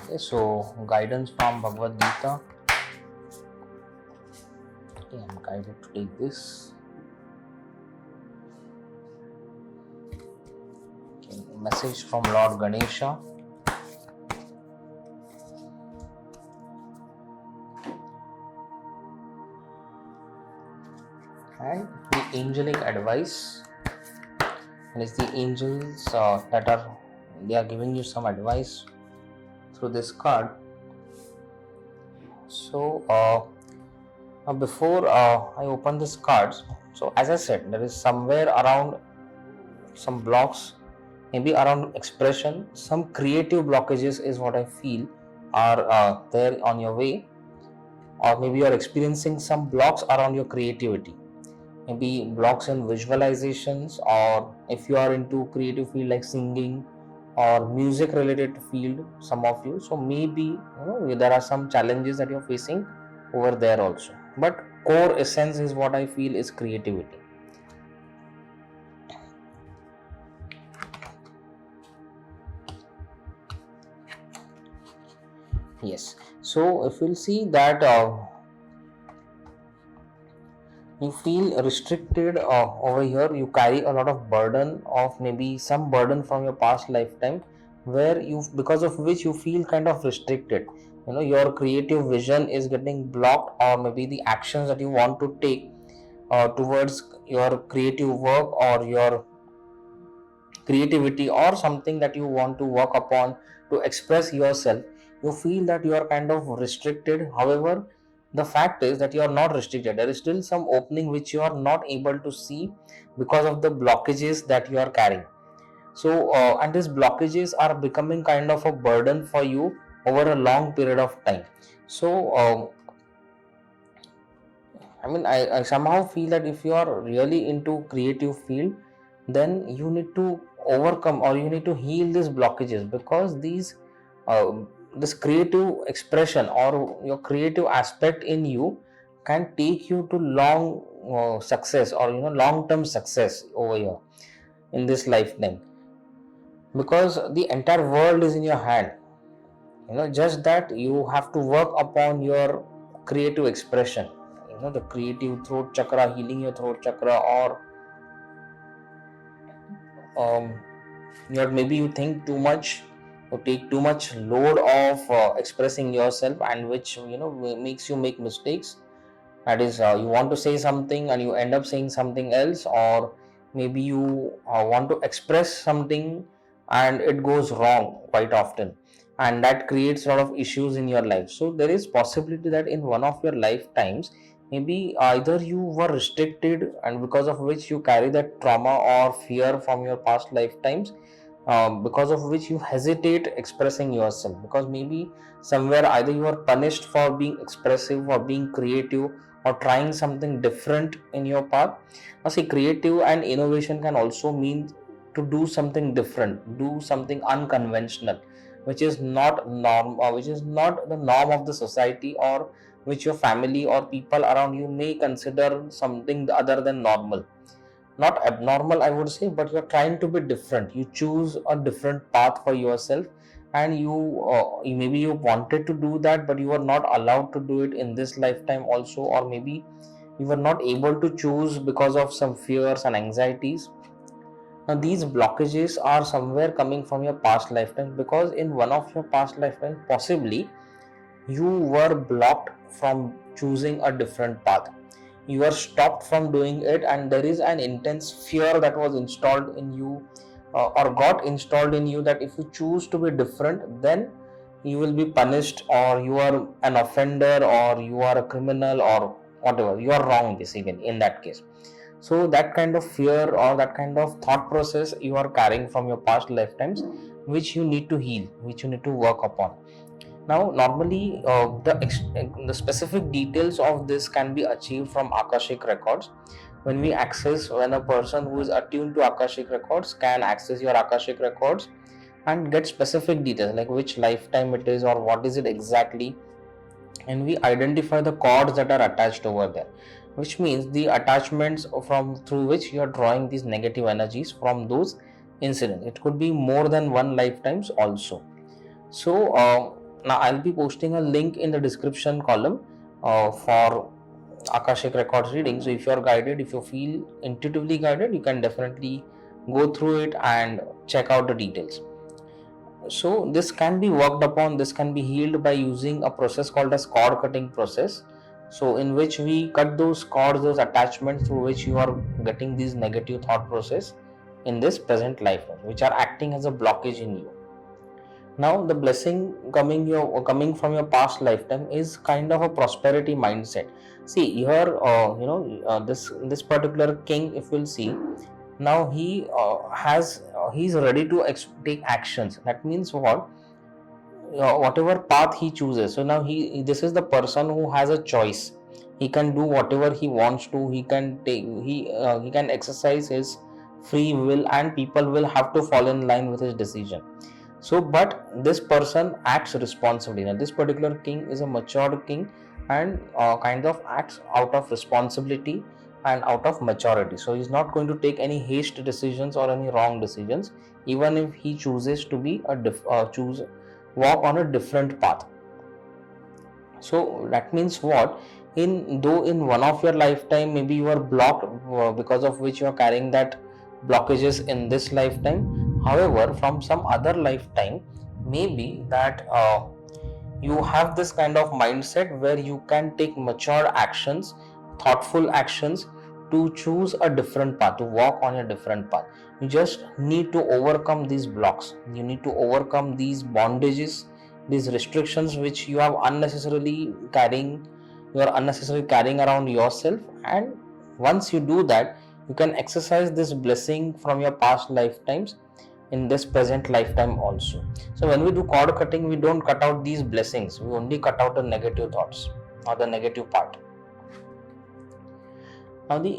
Okay, so guidance from Bhagavad Gita. Okay, I'm guided to take this. Okay, message from Lord Ganesha. And the angelic advice. And it's the angels they are giving you some advice through this card. So before I open this cards, so as I said, there is somewhere around some blocks, maybe around expression, some creative blockages is what I feel are there on your way, or maybe you are experiencing some blocks around your creativity, maybe blocks in visualizations, or if you are into creative field like singing or music related field, some of you, so maybe there are some challenges that you're facing over there also, but core essence is what I feel is creativity. Yes, so if you'll see that you feel restricted over here, you carry a lot of burden, of maybe some burden from your past lifetime, where you, because of which you feel kind of restricted. Your creative vision is getting blocked, or maybe the actions that you want to take towards your creative work or your creativity, or something that you want to work upon to express yourself, you feel that you are kind of restricted. However, the fact is that you are not restricted. There is still some opening which you are not able to see because of the blockages that you are carrying. So and these blockages are becoming kind of a burden for you over a long period of time. So I mean, I somehow feel that if you are really into creative field, then you need to overcome or you need to heal these blockages, because uh, this creative expression or your creative aspect in you can take you to long success, or long term success over here in this lifetime, because the entire world is in your hand. Just that you have to work upon your creative expression, the creative throat chakra, healing your throat chakra, or um, maybe you think too much or take too much load of expressing yourself, and which makes you make mistakes. That is, you want to say something and you end up saying something else, or maybe you want to express something and it goes wrong quite often, and that creates a lot of issues in your life. So there is possibility that in one of your lifetimes, maybe either you were restricted, and because of which you carry that trauma or fear from your past lifetimes, because of which you hesitate expressing yourself, because maybe somewhere either you are punished for being expressive or being creative or trying something different in your path. Now see, creative and innovation can also mean to do something different, do something unconventional, which is not norm, or which is not the norm of the society, or which your family or people around you may consider something other than normal. Not abnormal, I would say, but you're trying to be different. You choose a different path for yourself, and maybe you wanted to do that, but you were not allowed to do it in this lifetime also, or maybe you were not able to choose because of some fears and anxieties. Now these blockages are somewhere coming from your past lifetime, because in one of your past lifetimes possibly you were blocked from choosing a different path. You are stopped from doing it, and there is an intense fear that was installed in you, or got installed in you, that if you choose to be different, then you will be punished, or you are an offender, or you are a criminal, or whatever, you are wrong basically in that case. So that kind of fear or that kind of thought process you are carrying from your past lifetimes, which you need to heal, which you need to work upon. Now, normally, the specific details of this can be achieved from Akashic records. When a person who is attuned to Akashic records can access your Akashic records and get specific details, like which lifetime it is or what is it exactly, and we identify the cords that are attached over there, which means the attachments from through which you are drawing these negative energies from those incidents. It could be more than one lifetimes also. So now I'll be posting a link in the description column for Akashic records reading. So if you are guided, if you feel intuitively guided, you can definitely go through it and check out the details. So this can be worked upon, this can be healed by using a process called as cord cutting process. So in which we cut those cords, those attachments through which you are getting these negative thought process in this present life, which are acting as a blockage in you. Now the blessing coming from your past lifetime is kind of a prosperity mindset. See here, this particular king, if you'll see, now he's ready to take actions. That means what? Whatever path he chooses. So now this is the person who has a choice. He can do whatever he wants to. He can exercise his free will, and people will have to fall in line with his decision. So, but this person acts responsibly. Now, this particular king is a matured king, and kind of acts out of responsibility and out of maturity. So, he's not going to take any hasty decisions or any wrong decisions, even if he chooses to be walk on a different path. So that means what? In one of your lifetime, maybe you are blocked, because of which you are carrying that blockages in this lifetime. However, from some other lifetime, maybe that you have this kind of mindset where you can take mature actions, thoughtful actions, to choose a different path, to walk on a different path. You just need to overcome these blocks. You need to overcome these bondages, these restrictions which you are unnecessarily carrying around yourself. And once you do that, you can exercise this blessing from your past lifetimes in this present lifetime also. So when we do cord cutting, we don't cut out these blessings, we only cut out the negative thoughts or the negative part. Now the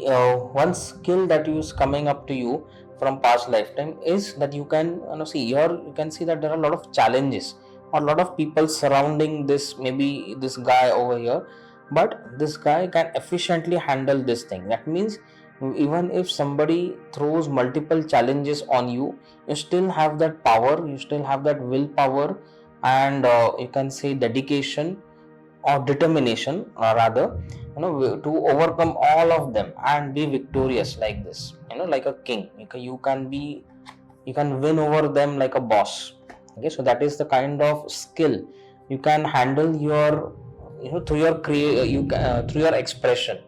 one skill that is coming up to you from past lifetime is that you can see here, you can see that there are a lot of challenges or a lot of people surrounding this, maybe this guy over here, but this guy can efficiently handle this thing. That means even if somebody throws multiple challenges on you, you still have that power, you still have that willpower, and you can say dedication or determination, or rather, to overcome all of them and be victorious like this, like a king. You can be, you can win over them like a boss. Okay, so that is the kind of skill you can handle your, through your through your expression.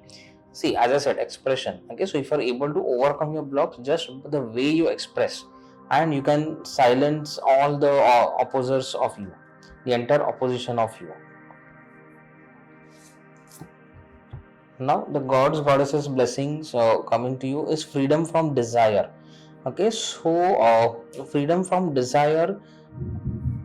See, as I said, expression. Okay, so if you are able to overcome your blocks just the way you express, and you can silence all the opposers of you, the entire opposition of you. Now the gods, goddesses blessings coming to you is freedom from desire. Okay, so freedom from desire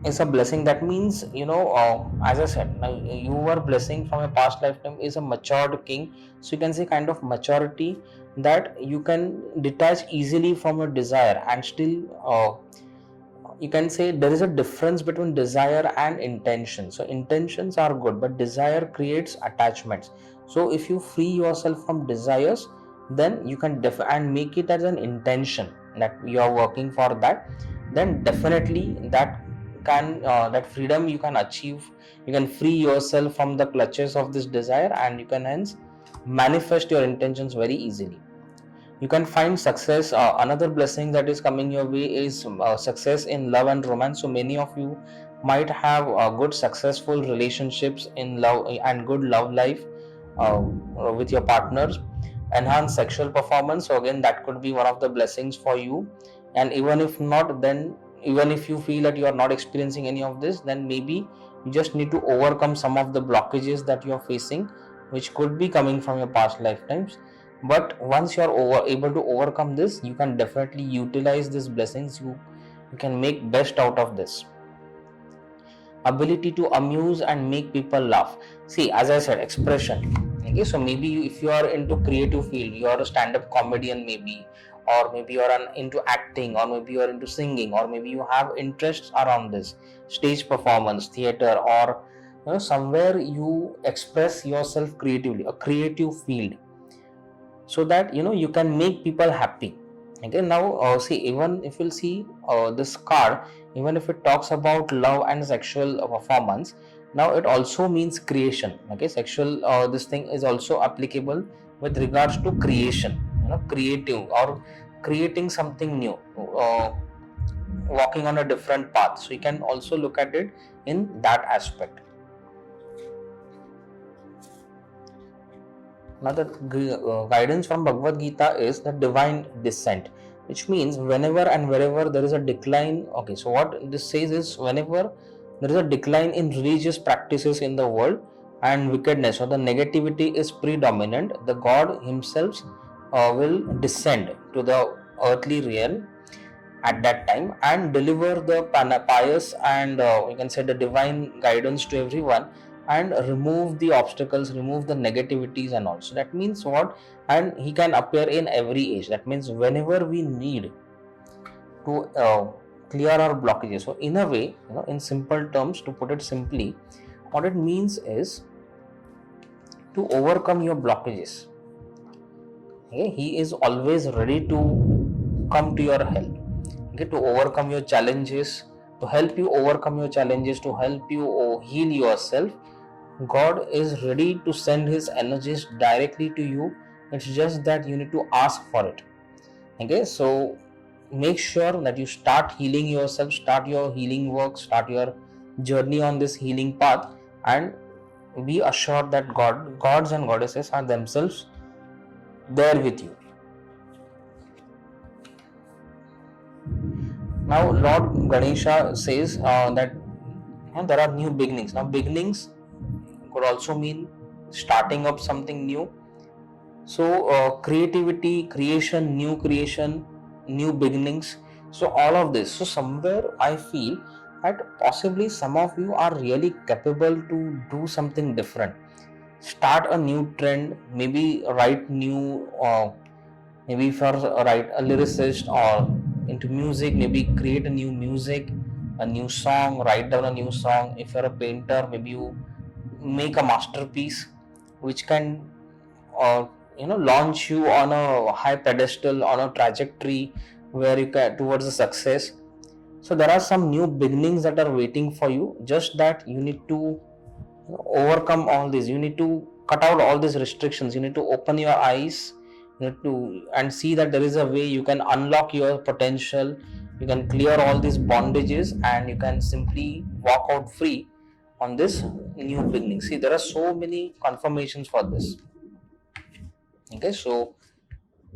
is a blessing. That means, as I said, your blessing from a past lifetime is a matured king. So you can say kind of maturity, that you can detach easily from your desire, and still you can say there is a difference between desire and intention. So intentions are good, but desire creates attachments. So if you free yourself from desires, then you can and make it as an intention that you are working for that, then definitely that can that freedom you can achieve. You can free yourself from the clutches of this desire, and you can hence manifest your intentions very easily. You can find success. Another blessing that is coming your way is success in love and romance. So many of you might have good successful relationships in love and good love life with your partners. Enhanced sexual performance, so again that could be one of the blessings for you. And even if not, then even if you feel that you are not experiencing any of this, then maybe you just need to overcome some of the blockages that you are facing, which could be coming from your past lifetimes. But once you are able to overcome this, you can definitely utilize these blessings. You can make best out of this. Ability to amuse and make people laugh. See, as I said, expression. Okay, so maybe if you are into creative field, you are a stand-up comedian maybe, or maybe you are into acting, or maybe you are into singing, or maybe you have interests around this stage performance, theater, or somewhere you express yourself creatively, a creative field, so that you can make people happy. Okay, now see, even if you'll see this card, even if it talks about love and sexual performance, now it also means creation. Okay, sexual this thing is also applicable with regards to creation, creative, or creating something new, walking on a different path. So you can also look at it in that aspect. Now the guidance from Bhagavad Gita is the divine descent, which means whenever and wherever there is a decline. Okay, so what this says is, whenever there is a decline in religious practices in the world and wickedness or the negativity is predominant, the God himself will descend to the earthly realm at that time and deliver the pious and you can say the divine guidance to everyone, and remove the obstacles, remove the negativities and all. So that means what? And he can appear in every age. That means whenever we need to clear our blockages. So in a way, in simple terms, to put it simply, what it means is to overcome your blockages. Okay, he is always ready to come to your help. Okay, to overcome your challenges, to help you overcome your challenges, to help you heal yourself. God is ready to send his energies directly to you. It's just that you need to ask for it. Okay, so make sure that you start healing yourself, start your healing work, start your journey on this healing path, and be assured that gods and goddesses are themselves there with you. Now Lord Ganesha says that there are new beginnings. Now beginnings could also mean starting up something new. So creativity, creation, new beginnings. So all of this. So somewhere I feel that possibly some of you are really capable to do something different. start a new trend, maybe write new, maybe if you're write a lyricist or into music, maybe create a new music, a new song, write down a new song. If you're a painter, maybe you make a masterpiece which can launch you on a high pedestal, on a trajectory where you can towards the success. So there are some new beginnings that are waiting for you, just that you need to overcome all this. You need to cut out all these restrictions. You need to open your eyes, you need to and see that there is a way you can unlock your potential. You can clear all these bondages and you can simply walk out free on this new beginning. See, there are so many confirmations for this. Okay, so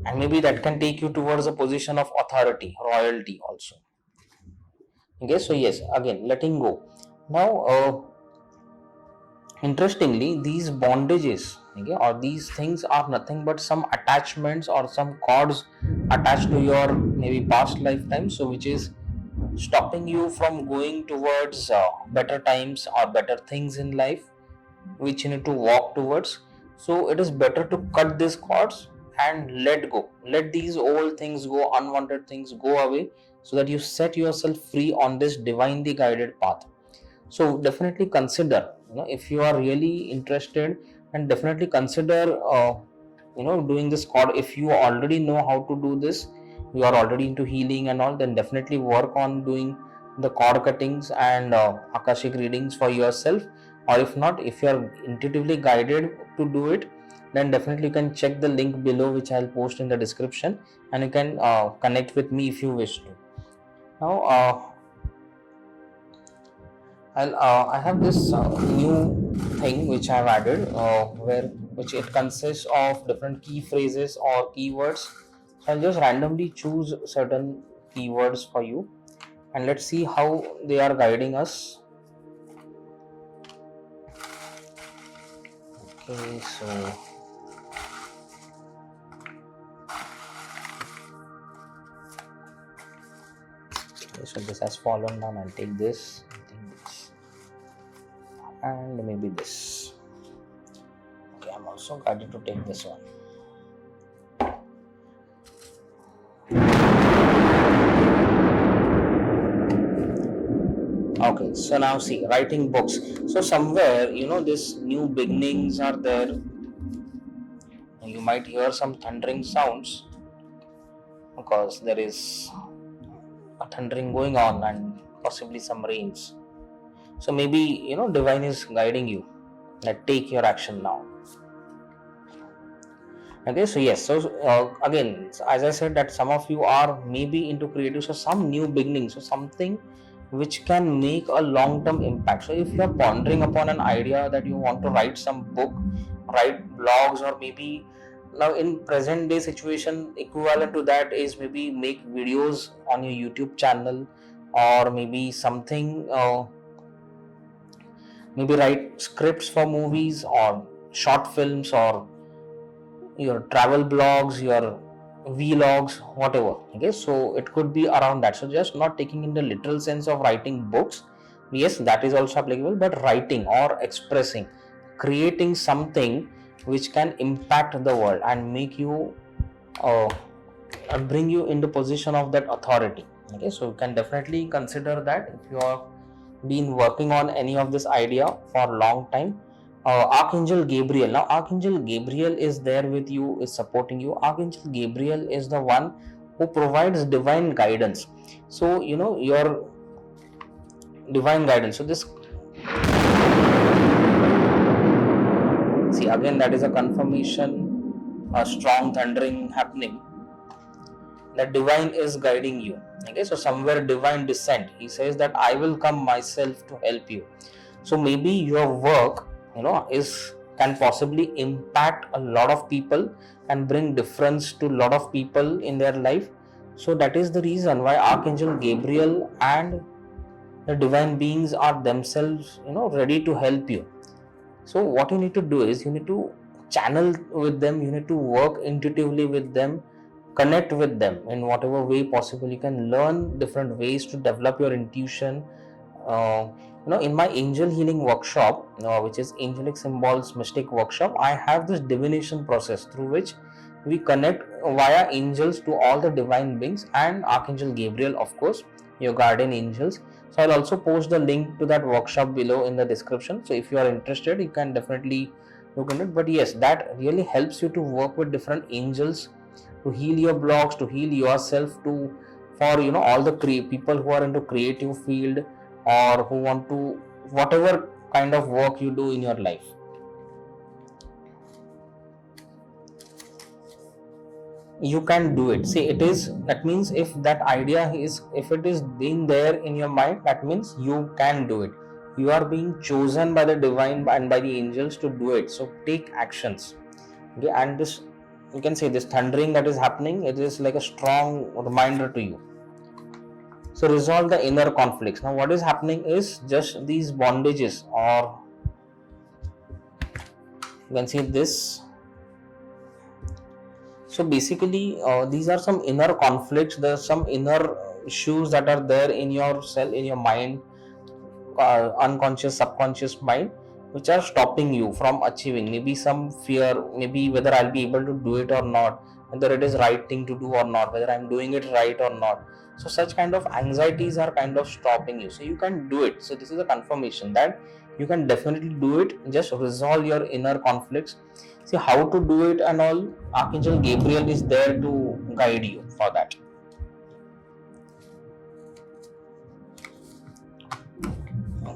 and maybe that can take you towards a position of authority, royalty also. Okay, so yes, again, letting go. Now, interestingly, these bondages, okay, or these things are nothing but some attachments or some cords attached to your maybe past lifetime, so which is stopping you from going towards better times or better things in life, which you need to walk towards. So it is better to cut these cords and let go. Let these old things go, unwanted things go away, so that you set yourself free on this divinely guided path. So definitely consider, if you are really interested, and definitely consider doing this cord. If you already know how to do this, you are already into healing and all, then definitely work on doing the cord cuttings and Akashic readings for yourself. Or if not, if you are intuitively guided to do it, then definitely you can check the link below, which I'll post in the description, and you can connect with me if you wish to. Now I have this new thing which I have added, which it consists of different key phrases or keywords. So I'll just randomly choose certain keywords for you, and let's see how they are guiding us. Okay, so this has fallen down. I'll take this, and maybe this. Okay, I'm also guided to take this one. Okay, so now see, writing books. So somewhere, this new beginnings are there. You might hear some thundering sounds because there is a thundering going on and possibly some rains. So maybe, divine is guiding you that take your action now. Okay, so yes, so again, as I said, that some of you are maybe into creative, so some new beginnings, so something which can make a long-term impact. So if you are pondering upon an idea that you want to write some book, write blogs, or maybe now in present day situation, equivalent to that is maybe make videos on your YouTube channel, or maybe something, maybe write scripts for movies or short films, or your travel blogs, your vlogs, whatever. Okay, so it could be around that. So just not taking in the literal sense of writing books, yes, that is also applicable, but writing or expressing, creating something which can impact the world and make you bring you into position of that authority. Okay, so you can definitely consider that if you have been working on any of this idea for a long time. Archangel Gabriel. Now, Archangel Gabriel is there with you, is supporting you. Archangel Gabriel is the one who provides divine guidance. So, your divine guidance. So, this, see, again, that is a confirmation, a strong thundering happening. That divine is guiding you. Okay, so somewhere divine descent. He says that I will come myself to help you. So, maybe your work can possibly impact a lot of people and bring difference to a lot of people in their life. So that is the reason why Archangel Gabriel and the divine beings are themselves ready to help you. So what you need to do is you need to channel with them, you need to work intuitively with them, connect with them in whatever way possible. You can learn different ways to develop your intuition, in my angel healing workshop, which is angelic symbols mystic workshop, I have this divination process through which we connect via angels to all the divine beings and Archangel Gabriel, of course, your guardian angels. So I'll also post the link to that workshop below in the description. So if you are interested, you can definitely look into it. But yes, that really helps you to work with different angels to heal your blocks, to heal yourself, to for all the people who are into creative field, or who want to whatever kind of work you do in your life. You can do it. See, that means if that idea if it is being there in your mind, that means you can do it. You are being chosen by the divine and by the angels to do it. So take actions. Okay, and this, you can say, this thundering that is happening, it is like a strong reminder to you. So resolve the inner conflicts. Now what is happening is just these bondages, or you can see this. So basically these are some inner conflicts. There are some inner issues that are there in your cell, in your mind, unconscious, subconscious mind, which are stopping you from achieving. Maybe some fear, maybe whether I'll be able to do it or not, whether it is right thing to do or not, whether I'm doing it right or not. So such kind of anxieties are kind of stopping you. So you can do it. So this is a confirmation that you can definitely do it. Just resolve your inner conflicts. See how to do it and all. Archangel Gabriel is there to guide you for that.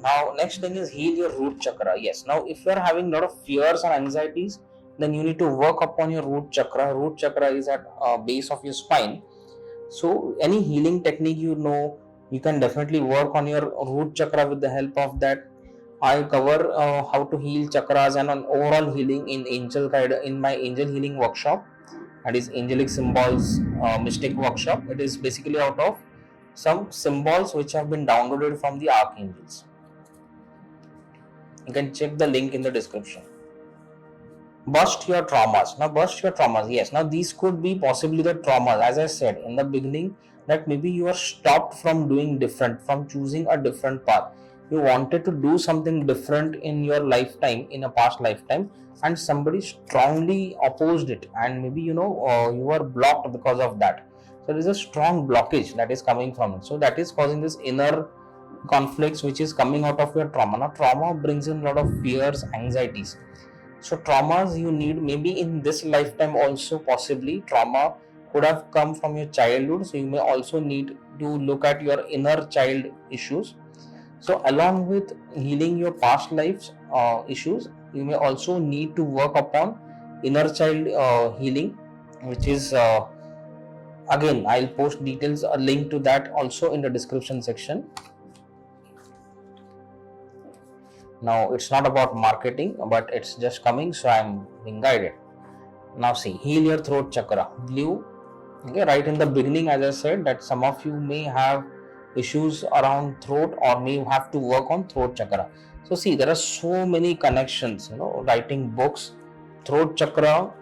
Now next thing is heal your root chakra. Yes, now if you are having a lot of fears and anxieties, then you need to work upon your root chakra. Root chakra is at base of your spine. So any healing technique, you can definitely work on your root chakra with the help of that. I cover how to heal chakras and on overall healing in angel guide in my angel healing workshop, that is angelic symbols mystic workshop. It is basically out of some symbols which have been downloaded from the archangels. You can check the link in the description. Burst your traumas. Now burst your traumas. Yes, now these could be possibly the traumas, as I said in the beginning, that maybe you are stopped from doing different, from choosing a different path. You wanted to do something different in your lifetime, in a past lifetime, and somebody strongly opposed it, and maybe you were blocked because of that. So there is a strong blockage that is coming from it. So that is causing this inner conflicts which is coming out of your trauma. Now trauma brings in a lot of fears, anxieties. So traumas you need, maybe in this lifetime also, possibly trauma could have come from your childhood. So you may also need to look at your inner child issues. So along with healing your past lives issues, you may also need to work upon inner child healing, which is again I'll post details, a link to that also in the description section. Now it's not about marketing, but it's just coming, so I'm being guided. Now see, heal your throat chakra, blue. Okay, right in the beginning, as I said, that some of you may have issues around throat, or may have to work on throat chakra. So see, there are so many connections, writing books, throat chakra,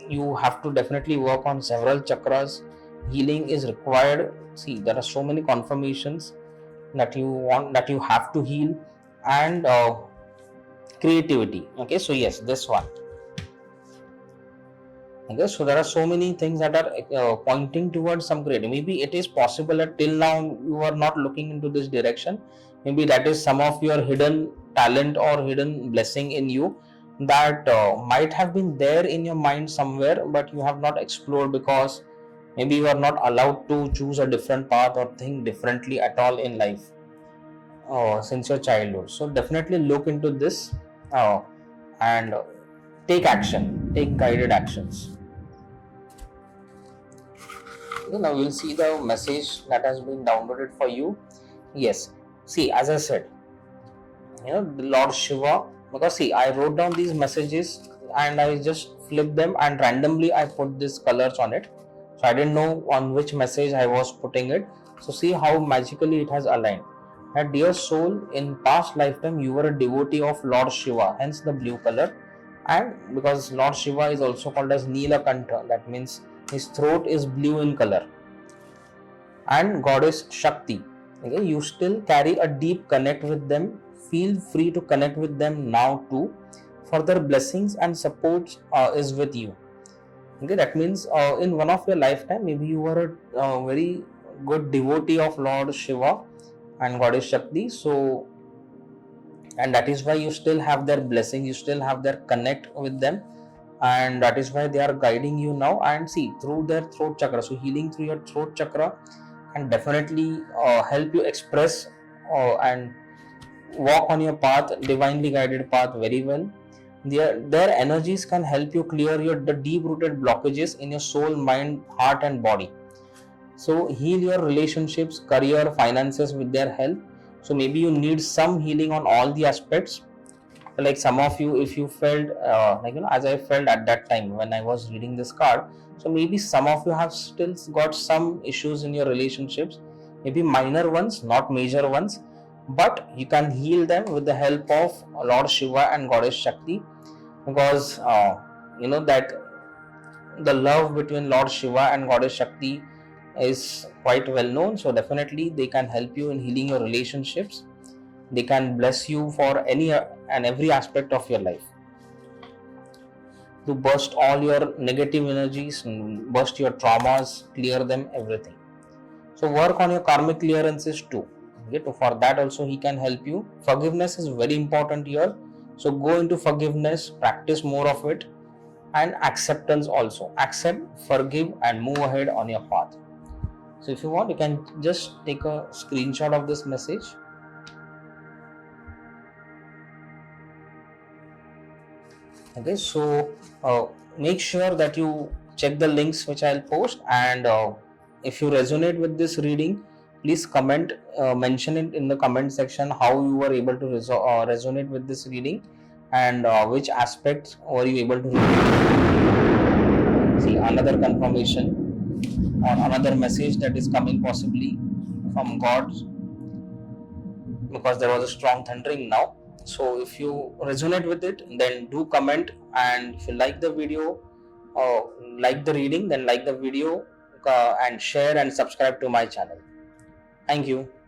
you have to definitely work on several chakras. Healing is required. See, there are so many confirmations that you have to heal. And creativity. Okay, so yes, this one. Okay, so there are so many things that are pointing towards some creativity. Maybe it is possible that till now you are not looking into this direction. Maybe that is some of your hidden talent or hidden blessing in you that might have been there in your mind somewhere, but you have not explored because maybe you are not allowed to choose a different path or think differently at all in life since your childhood. So definitely look into this and take action, take guided actions. Now we'll see the message that has been downloaded for you. Yes, see, as I said, the Lord Shiva, because see, I wrote down these messages and I just flipped them and randomly I put these colors on it. So I didn't know on which message I was putting it. So see how magically it has aligned. That dear soul, in past lifetime you were a devotee of Lord Shiva, hence the blue color. And because Lord Shiva is also called as Neelakantha, that means his throat is blue in color. And goddess Shakti, Okay, you still carry a deep connect with them. Feel free to connect with them now too. Further blessings and support is with you. Okay, that means in one of your lifetime, maybe you were a very good devotee of Lord Shiva and Goddess Shakti. So, and that is why you still have their blessing, you still have their connect with them, and that is why they are guiding you now. And see, through their throat chakra, so healing through your throat chakra can definitely help you express and walk on your path, divinely guided path, very well. Their energies can help you clear the deep rooted blockages in your soul, mind, heart and body. So heal your relationships, career, finances with their help. So maybe you need some healing on all the aspects. Like some of you, if you felt as I felt at that time when I was reading this card, so maybe some of you have still got some issues in your relationships, maybe minor ones, not major ones, but you can heal them with the help of Lord Shiva and Goddess Shakti, because you know that the love between Lord Shiva and Goddess Shakti is quite well known. So definitely they can help you in healing your relationships. They can bless you for any and every aspect of your life, to burst all your negative energies, burst your traumas, clear them, everything. So work on your karmic clearances too. Okay, so for that also he can help you. Forgiveness is very important here. So go into forgiveness, practice more of it, and acceptance also. Accept, forgive, and move ahead on your path. So if you want, you can just take a screenshot of this message. Okay, so make sure that you check the links which I'll post, and if you resonate with this reading, please comment, mention it in the comment section how you were able to resonate with this reading, and which aspects were you able to see. Another confirmation or another message that is coming possibly from God, because there was a strong thundering now. So if you resonate with it, then do comment, and if you like the video, like the reading, then like the video, and share and subscribe to my channel. Thank you.